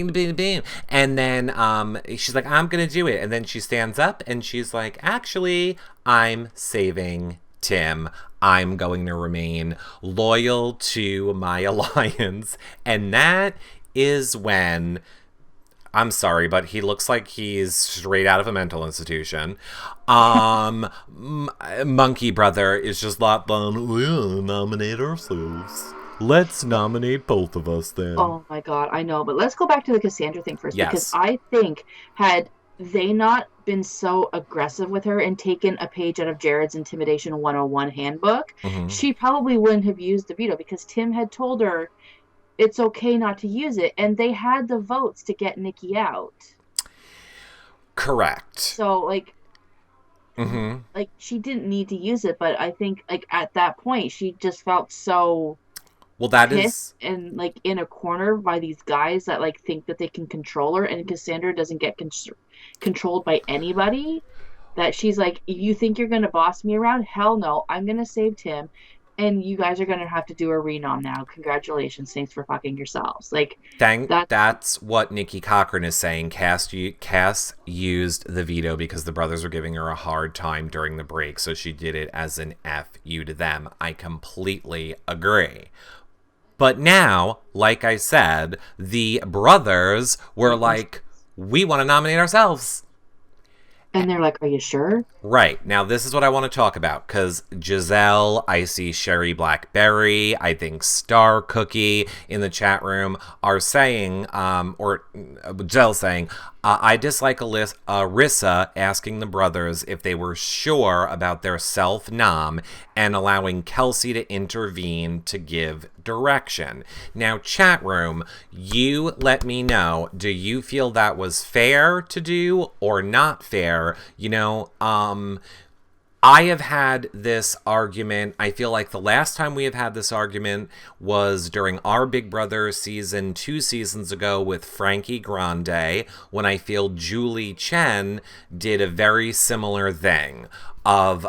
then she's like, I'm going to do it. And then she stands up and she's like, actually, I'm saving Tim. I'm going to remain loyal to my alliance. And that is when... I'm sorry, but he looks like he's straight out of a mental institution. Monkey Brother is just like, we'll nominate ourselves. Let's nominate both of us then. Oh my god, I know. But let's go back to the Cassandra thing first. Yes. Because I think had they not been so aggressive with her and taken a page out of Jared's Intimidation 101 handbook, she probably wouldn't have used the veto because Tim had told her it's okay not to use it, and they had the votes to get Nikki out. Correct. So, like, like, she didn't need to use it, but I think, like, at that point, she just felt so pissed and, like, in a corner by these guys that, like, think that they can control her, and Cassandra doesn't get controlled by anybody, that she's like, you think you're gonna boss me around? Hell no, I'm gonna save Tim. And you guys are going to have to do a renom now. Congratulations. Thanks for fucking yourselves. Like, that's what Nikki Cochran is saying. Cass used the veto because the brothers were giving her a hard time during the break. So she did it as an F you to them. I completely agree. But now, like I said, the brothers were like, we want to nominate ourselves. And they're like, are you sure? Right. Now, this is what I want to talk about, because Giselle, I see Sherry Blackberry, I think Star Cookie in the chat room are saying, or Giselle saying, I dislike Arissa asking the brothers if they were sure about their self-nom and allowing Kelsey to intervene to give direction. Now, chat room, you let me know, do you feel that was fair to do or not fair? You know, I have had this argument. I feel like the last time we have had this argument was during our Big Brother season 2 seasons ago with Frankie Grande, when I feel Julie Chen did a very similar thing of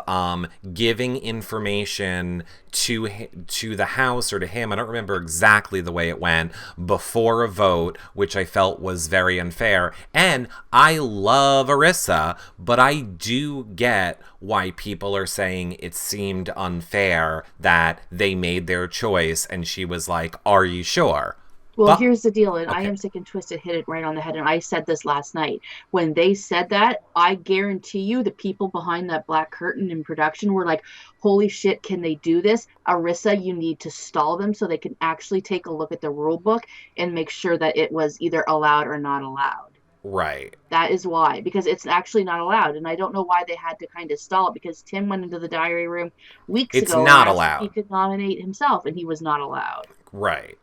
giving information to the house or to him. I don't remember exactly the way it went, before a vote, which I felt was very unfair. And I love Arissa, but I do get why people are saying it seemed unfair that they made their choice and she was like, are you sure? Well, here's the deal, and okay. I Am Sick and Twisted hit it right on the head, and I said this last night. When they said that, I guarantee you the people behind that black curtain in production were like, holy shit, can they do this? Arissa, you need to stall them so they can actually take a look at the rule book and make sure that it was either allowed or not allowed. Right. That is why, because it's actually not allowed, and I don't know why they had to kind of stall it, because Tim went into the diary room weeks ago. It's not allowed. He could nominate himself, and he was not allowed. Right.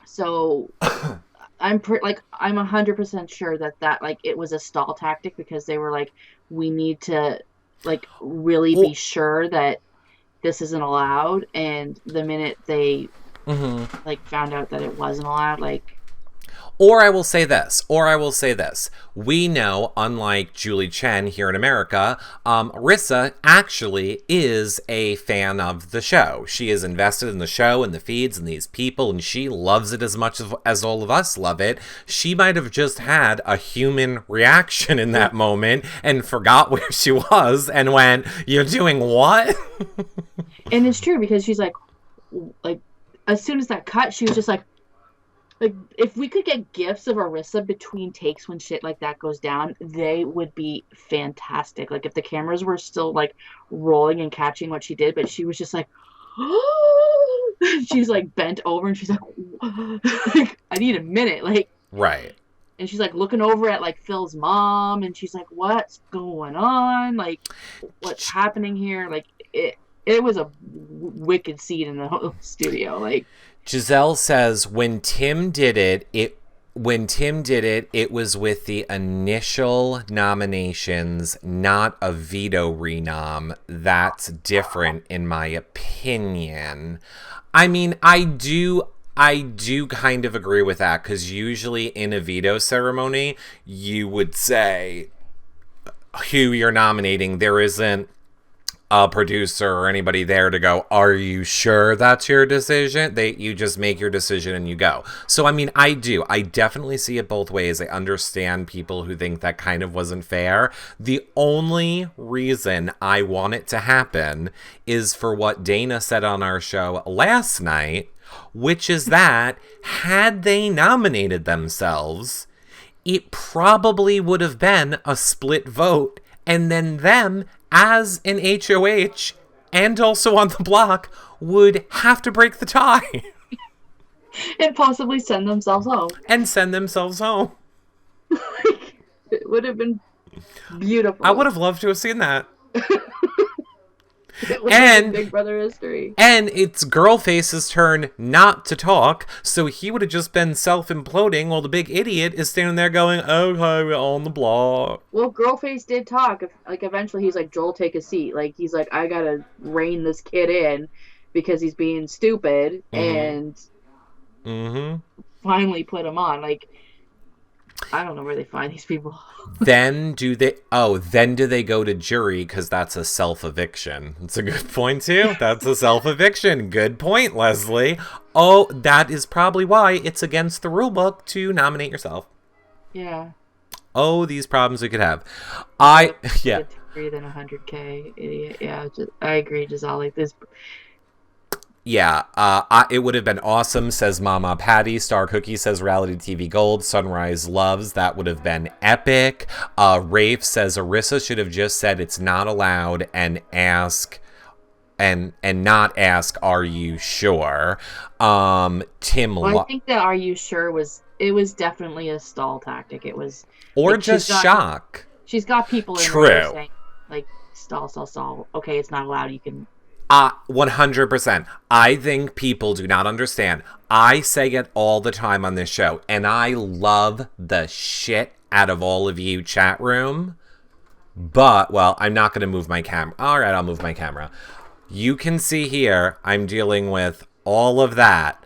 So I'm 100% sure that like it was a stall tactic, because they were like, we need to like really be sure that this isn't allowed. And the minute they like found out that it wasn't allowed, like. Or I will say this. We know, unlike Julie Chen here in America, Arissa actually is a fan of the show. She is invested in the show and the feeds and these people, and she loves it as much as all of us love it. She might have just had a human reaction in that moment and forgot where she was and went, you're doing what? And it's true, because she's like, as soon as that cut, she was just like, Like, if we could get gifs of Arissa between takes when shit like that goes down, they would be fantastic. Like, if the cameras were still, like, rolling and catching what she did, but she was just like, she's, like, bent over and she's like, like, I need a minute. Like, Right. and she's, like, looking over at, like, Phil's mom and she's like, what's going on? Like, what's happening here? Like, it was a wicked scene in the whole studio. Like, Giselle says when Tim did it, it was with the initial nominations, not a veto renom. That's different in my opinion. I mean, I do kind of agree with that, because usually in a veto ceremony, you would say who you're nominating. There isn't a producer or anybody there to go, are you sure that's your decision? You just make your decision and you go. So I mean, I definitely see it both ways. I understand people who think that kind of wasn't fair. The only reason I want it to happen is for what Dana said on our show last night, which is that had they nominated themselves, it probably would have been a split vote, and then them as an HOH and also on the block would have to break the tie and possibly send themselves home. and send themselves home. It would have been beautiful. I would have loved to have seen that. It would have been Big Brother history. And it's Girlface's turn not to talk, so he would have just been self-imploding while the big idiot is standing there going, okay, we're on the block. Well, Girlface did talk. Like, eventually he's like, Joel, take a seat. Like, he's like, I gotta rein this kid in because he's being stupid, and finally put him on. Like, I don't know where they find these people. Then do they go to jury, because that's a self-eviction. It's a good point too. That's a self-eviction. Good point, Leslie. Oh, that is probably why it's against the rule book to nominate yourself. Yeah. Oh, these problems we could have. Yeah. Than 100K, idiot. Yeah, I agree, Giselle. Like, this. Yeah, it would have been awesome, says Mama Patty. Star Cookie says reality TV gold. Sunrise loves. That would have been epic. Rafe says Arissa should have just said it's not allowed and ask and not ask, are you sure? Tim. Well, I think that "Are you sure" was definitely a stall tactic. It was, or like, just shock. She's got people in True. there saying, like, stall. Okay, it's not allowed. You can. 100%. I think people do not understand. I say it all the time on this show, and I love the shit out of all of you, chat room. But, well, I'm not going to move my camera. All right, I'll move my camera. You can see here, I'm dealing with all of that.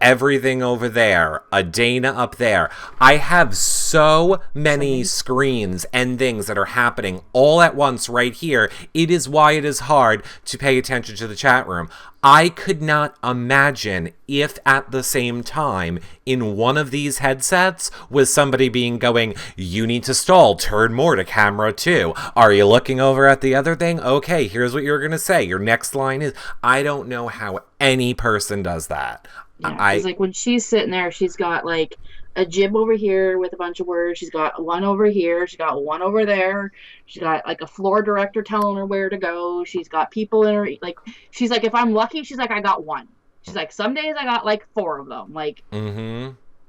Everything over there, a Dana up there. I have so many screens and things that are happening all at once right here. It is why it is hard to pay attention to the chat room. I could not imagine if at the same time in one of these headsets was somebody going, you need to stall, turn more to camera 2. Are you looking over at the other thing? Okay, here's what you're going to say. Your next line is, I don't know how any person does that. Yeah, because, like, when she's sitting there, she's got, like, a jib over here with a bunch of words. She's got one over here. She's got one over there. She's got, like, a floor director telling her where to go. She's got people in her, like, she's like, if I'm lucky, she's like, I got one. She's like, some days I got, like, 4 of them. Like,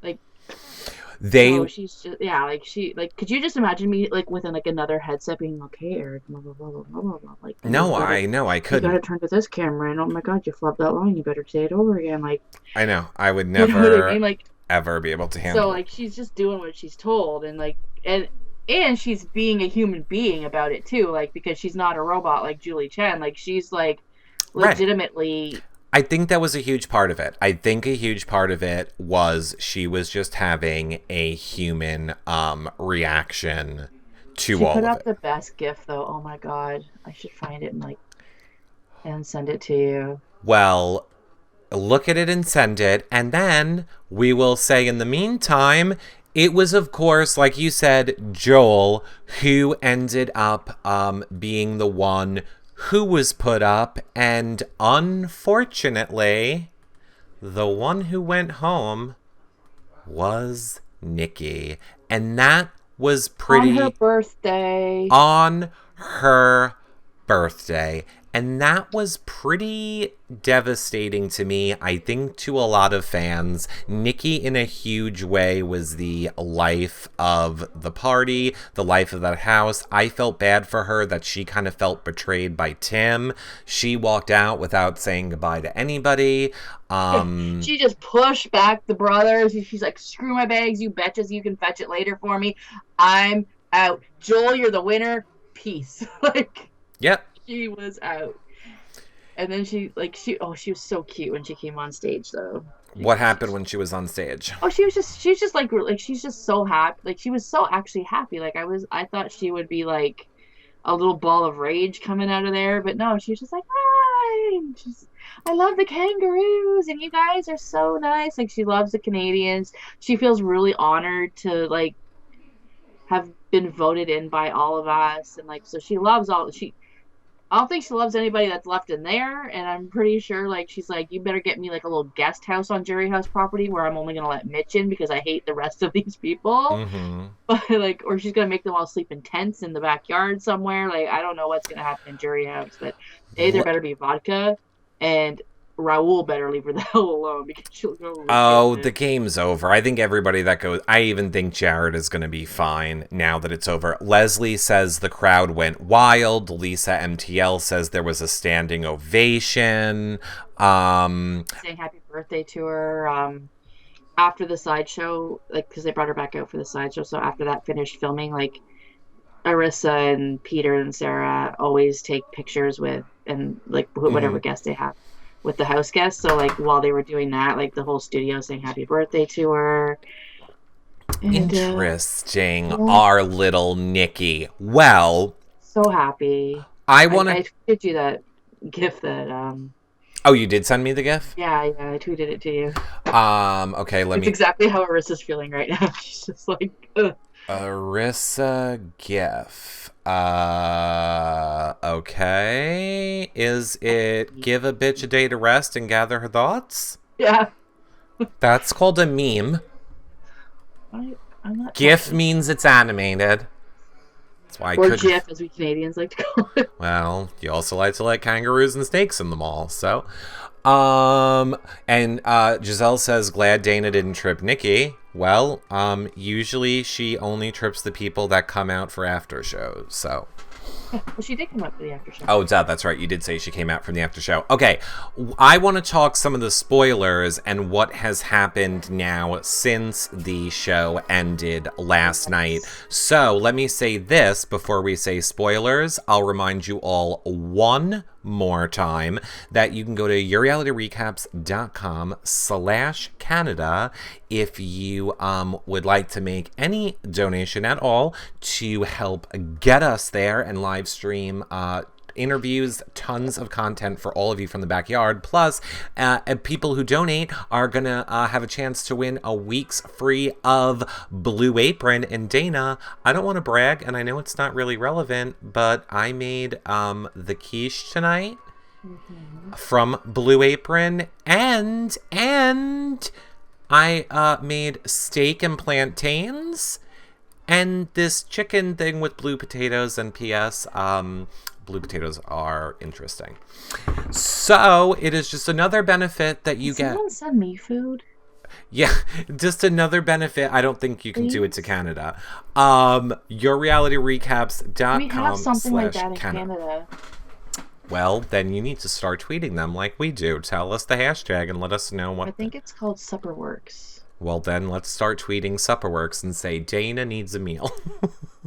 like, so she's just, yeah, like, could you just imagine me, like, within, like, another headset being, okay, Eric, blah, blah, blah, blah, blah, blah. Like, no, I couldn't. You gotta turn to this camera, and oh my god, you flubbed that line, you better say it over again. Like, I know, I would never, you know what I mean? Like, ever be able to handle so, like, she's just doing what she's told, and, like, and she's being a human being about it, too, like, because she's not a robot like Julie Chen. Like, she's, like, legitimately... Right. I think that was a huge part of it. I think a huge part of it was she was just having a human reaction to all of it. She put up the best GIF, though. Oh my god. I should find it and send it to you. Well, look at it and send it. And then we will say in the meantime, it was, of course, like you said, Joel, who ended up being the one who was put up, and unfortunately, the one who went home was Nikki. And that was pretty... On her birthday. On her birthday. And that was pretty devastating to me, I think, to a lot of fans. Nikki, in a huge way, was the life of the party, the life of that house. I felt bad for her that she kind of felt betrayed by Tim. She walked out without saying goodbye to anybody. She just pushed back the brothers. She's like, screw my bags, you betches, you can fetch it later for me. I'm out. Joel, you're the winner. Peace. Like, yep. She was out. And then she was so cute when she came on stage, though. What happened when she was on stage? Oh, she's just like she's just so happy. Like, she was so actually happy. Like, I thought she would be like a little ball of rage coming out of there, but no, she was just like, hi. I love the kangaroos, and you guys are so nice. Like, she loves the Canadians. She feels really honored to like have been voted in by all of us, and like, so she loves I don't think she loves anybody that's left in there, and I'm pretty sure, like, she's like, you better get me, like, a little guest house on Jury House property where I'm only going to let Mitch in because I hate the rest of these people. Mm-hmm. But, like, or she's going to make them all sleep in tents in the backyard somewhere. Like, I don't know what's going to happen in Jury House, but there better be vodka, and Raul better leave her the hell alone because she'll go. Oh, the game's over. I think everybody that goes... I even think Jared is going to be fine now that it's over. Leslie says the crowd went wild. Lisa MTL says there was a standing ovation. Saying happy birthday to her. After the sideshow, like, because they brought her back out for the sideshow, so after that finished filming, like, Arissa and Peter and Sarah always take pictures with, and, like, whatever guest they have with the house guests. So, like, while they were doing that, like, the whole studio saying happy birthday to her. And, interesting. Our little Nikki. Well, so happy. I tweeted you that GIF that Oh, you did send me the GIF? Yeah, I tweeted it to you. Okay, It's exactly how Arissa's feeling right now. She's just like, ugh. Arissa GIF. Okay. Is it give a bitch a day to rest and gather her thoughts? Yeah. That's called a meme. I'm not GIF means it's animated. That's why I couldn't. Or GIF, as we Canadians like to call it. Well, you also like to let kangaroos and snakes in the mall, so. And Giselle says, glad Dana didn't trip Nikki. Well, usually she only trips the people that come out for after shows, so. Well, she did come out for the after show. Oh, that's right. You did say she came out from the after show. Okay, I want to talk some of the spoilers and what has happened now since the show ended last night. So let me say this before we say spoilers. I'll remind you all one more time that you can go to yourrealityrecaps.com/Canada if you would like to make any donation at all to help get us there and live stream interviews, tons of content for all of you from the backyard. Plus, people who donate are gonna have a chance to win a week's free of Blue Apron. And Dana, I don't want to brag, and I know it's not really relevant, but I made the quiche tonight from Blue Apron, and I made steak and plantains and this chicken thing with blue potatoes. And P.S. Blue potatoes are interesting. So it is just another benefit that you get. Someone send me food. Yeah, just another benefit. I don't think you can do it to Canada. Yourrealityrecaps.com. We have something like that in Canada. Well, then you need to start tweeting them like we do. Tell us the hashtag and let us know what. I think it's called Supperworks. Well, then let's start tweeting Supperworks and say Dana needs a meal.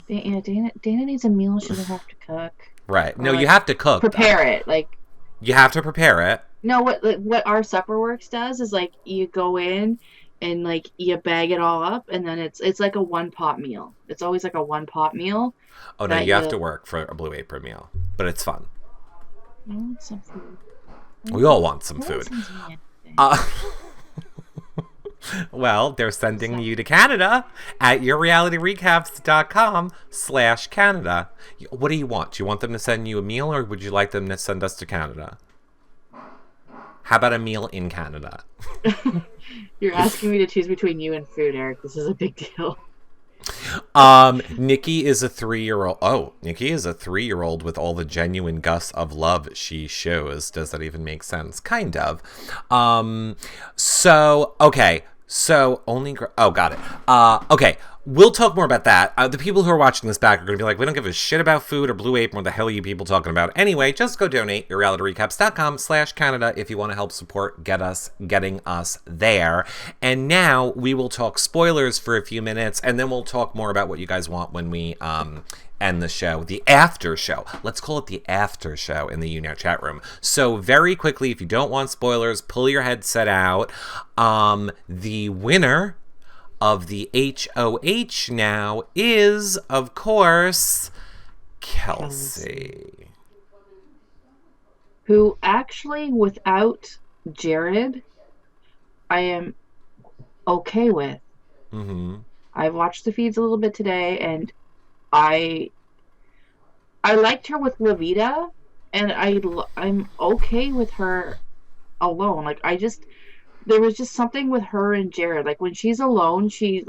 Yeah, Dana needs a meal. She doesn't have to cook. Right. No, you have to cook. Prepare it. Like, you have to prepare it. No, what our Supperworks does is, like, you go in and, like, you bag it all up, and then it's like a one-pot meal. It's always like a one-pot meal. Oh, no, you have to work for a Blue Apron meal. But it's fun. I want some food. We all want some food. Well, they're sending you to Canada at yourrealityrecaps.com/Canada. What do you want? Do you want them to send you a meal, or would you like them to send us to Canada? How about a meal in Canada? You're asking me to choose between you and food, Eric. This is a big deal. Nikki is a 3-year-old. Oh, Nikki is a 3-year-old with all the genuine gusts of love she shows. Does that even make sense? Kind of. Okay. So got it. Okay. We'll talk more about that. The people who are watching this back are going to be like, we don't give a shit about food or Blue Apron. What the hell are you people talking about? Anyway, just go donate yourrealityrecaps.com/Canada if you want to help support getting us there. And now we will talk spoilers for a few minutes, and then we'll talk more about what you guys want when we end the show. The after show. Let's call it the after show in the UNet chat room. So very quickly, if you don't want spoilers, pull your headset out. The winner of the HOH now is, of course, Kelsey. Who actually, without Jared, I am okay with. Mm-hmm. I've watched the feeds a little bit today, and I liked her with Levita, and I'm okay with her alone. Like, there was just something with her and Jared. Like, when she's alone, she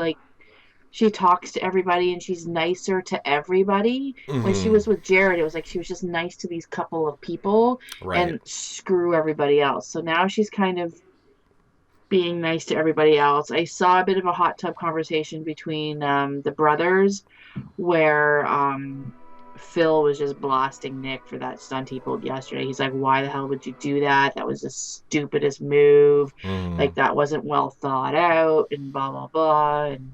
talks to everybody and she's nicer to everybody. Mm-hmm. When she was with Jared, it was like she was just nice to these couple of people and screw everybody else. So now she's kind of being nice to everybody else. I saw a bit of a hot tub conversation between the brothers where Phil was just blasting Nick for that stunt he pulled yesterday. He's like, why the hell would you do that? That was the stupidest move. Like, that wasn't well thought out, and blah, blah, blah. And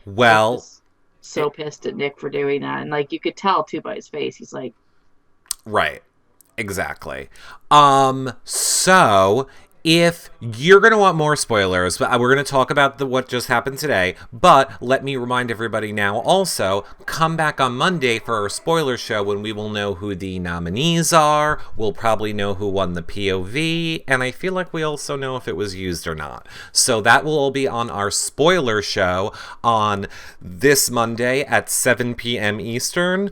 well, so pissed at Nick for doing that. And, like, you could tell, too, by his face. He's like... Right. Exactly. So... if you're going to want more spoilers, we're going to talk about what just happened today, but let me remind everybody now also, come back on Monday for our spoiler show when we will know who the nominees are. We'll probably know who won the POV, and I feel like we also know if it was used or not. So that will all be on our spoiler show on this Monday at 7 p.m. Eastern.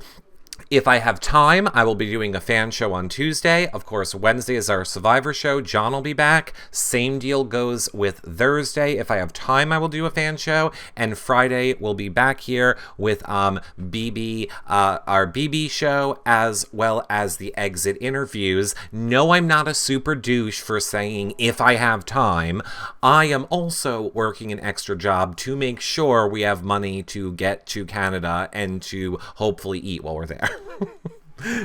If I have time, I will be doing a fan show on Tuesday. Of course, Wednesday is our Survivor show. John will be back. Same deal goes with Thursday. If I have time, I will do a fan show. And Friday, we'll be back here with BB, our BB show, as well as the exit interviews. No, I'm not a super douche for saying if I have time. I am also working an extra job to make sure we have money to get to Canada and to hopefully eat while we're there.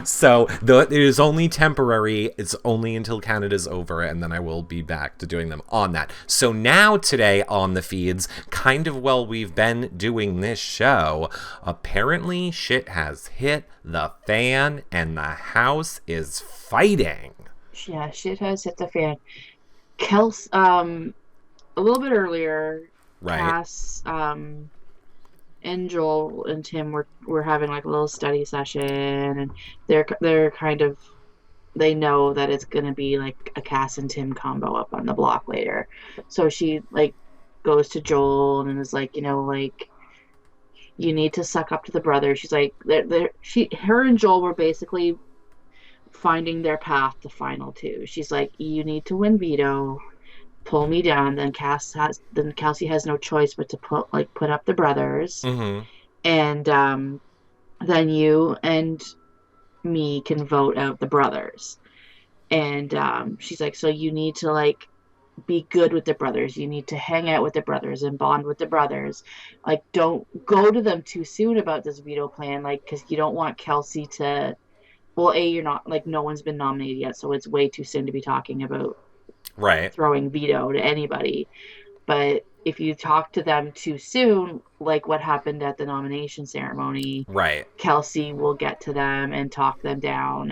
So it is only temporary. It's only until Canada's over, and then I will be back to doing them on that. So now today on the feeds, kind of while we've been doing this show, apparently shit has hit the fan and the house is fighting. Yeah, shit has hit the fan. Kels, a little bit earlier, right. Cass, and Joel and Tim were having like a little study session, and they're kind of, they know that it's gonna be like a Cass and Tim combo up on the block later. So she like goes to Joel and is like, like, you need to suck up to the brothers. She's like, her and Joel were basically finding their path to final two. She's like, you need to win veto, pull me down. Then Kelsey has no choice but to put up the brothers, and then you and me can vote out the brothers. And she's like, so you need to like be good with the brothers. You need to hang out with the brothers and bond with the brothers. Like, don't go to them too soon about this veto plan, like, because you don't want Kelsey to. Well, you're not, like, no one's been nominated yet, so it's way too soon to be talking about throwing veto to anybody. But if you talk to them too soon, like what happened at the nomination ceremony, Kelsey will get to them and talk them down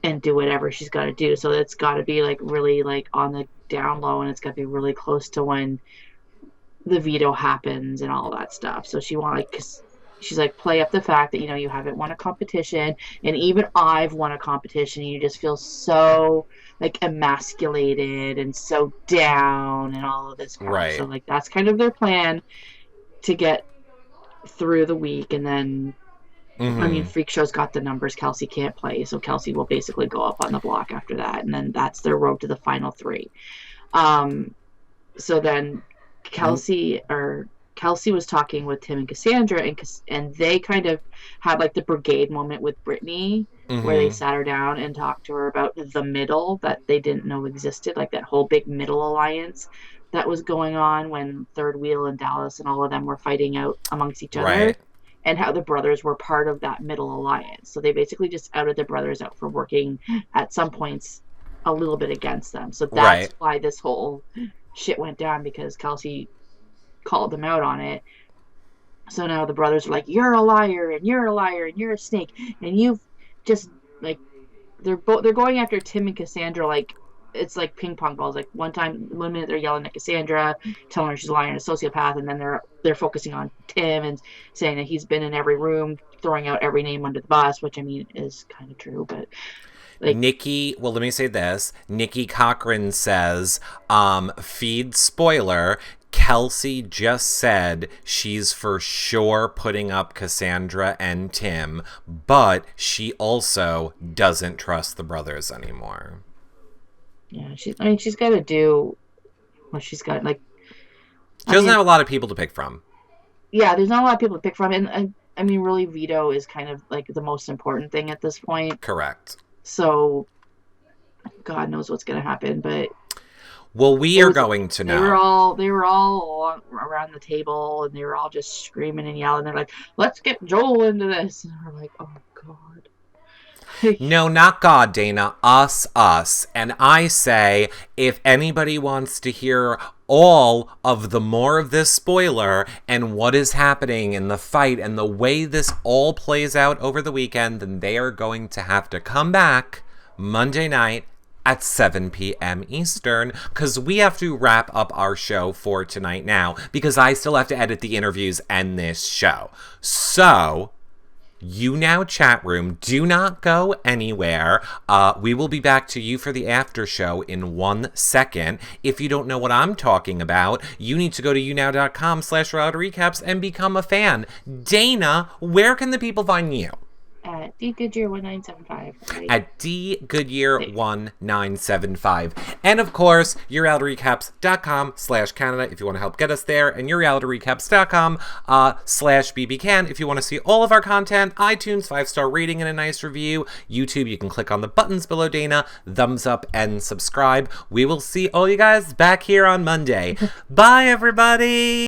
and do whatever she's got to do. So it's got to be like really like on the down low, and it's got to be really close to when the veto happens and all that stuff. So she she's like, play up the fact that, you haven't won a competition, and even I've won a competition, and you just feel so like emasculated and so down and all of this crap. Right. So like that's kind of their plan to get through the week, and then I mean, Mm-hmm. Freak Show's got the numbers. Kelsey can't play, so Kelsey will basically go up on the block after that, and then that's their road to the final three. Um, so then Kelsey was talking with Tim and Cassandra, and they kind of had like the brigade moment with Brittany, where they Mm-hmm. sat her down and talked to her about the middle that they didn't know existed, like that whole big middle alliance that was going on when Third Wheel and Dallas and all of them were fighting out amongst each other, Right. and how the brothers were part of that middle alliance. So they basically just outed the brothers out for working at some points a little bit against them. So that's Right. why this whole shit went down, because Kelsey called them out on it. So now the brothers are like, "You're a liar, and you're a liar, and you're a snake, and you've just like." They're going after Tim and Cassandra like it's like ping pong balls. Like one minute they're yelling at Cassandra, telling her she's a liar and a sociopath, and then they're focusing on Tim and saying that he's been in every room, throwing out every name under the bus, which I mean is kind of true, but like Well, let me say this. Nikki Cochran says, feed spoiler, Kelsey just said she's for sure putting up Cassandra and Tim, but she also doesn't trust the brothers anymore. yeah, she's got to do what she's got. Like, She I doesn't mean, have a lot of people to pick from. yeah, there's not a lot of people to pick from, and I mean, really, Vito is kind of like the most important thing at this point. Correct. So God knows what's gonna happen, but Well, we it are was going to they were know. all they were all around the table, and they were all just screaming and yelling. They're like, "Let's get Joel into this," and we're like, "Oh God." No, not God, Dana. Us. And I say, if anybody wants to hear all of the more of this spoiler and what is happening in the fight and the way this all plays out over the weekend, then they are going to have to come back Monday night at 7 p.m. Eastern, because we have to wrap up our show for tonight now, because I still have to edit the interviews and this show. So, you now, chat room, do not go anywhere. We will be back to you for the after show in 1 second. If you don't know what I'm talking about, you need to go to younow.com/recaps and become a fan. Dana, where can the people find you? At D Goodyear 1975. Right? At D Goodyear 1975. And of course, yourrealityrecaps.com/Canada if you want to help get us there, and yourrealityrecaps.com/BBCan if you want to see all of our content, iTunes 5-star rating and a nice review, YouTube, you can click on the buttons below Dana, thumbs up and subscribe. We will see all you guys back here on Monday. Bye, everybody!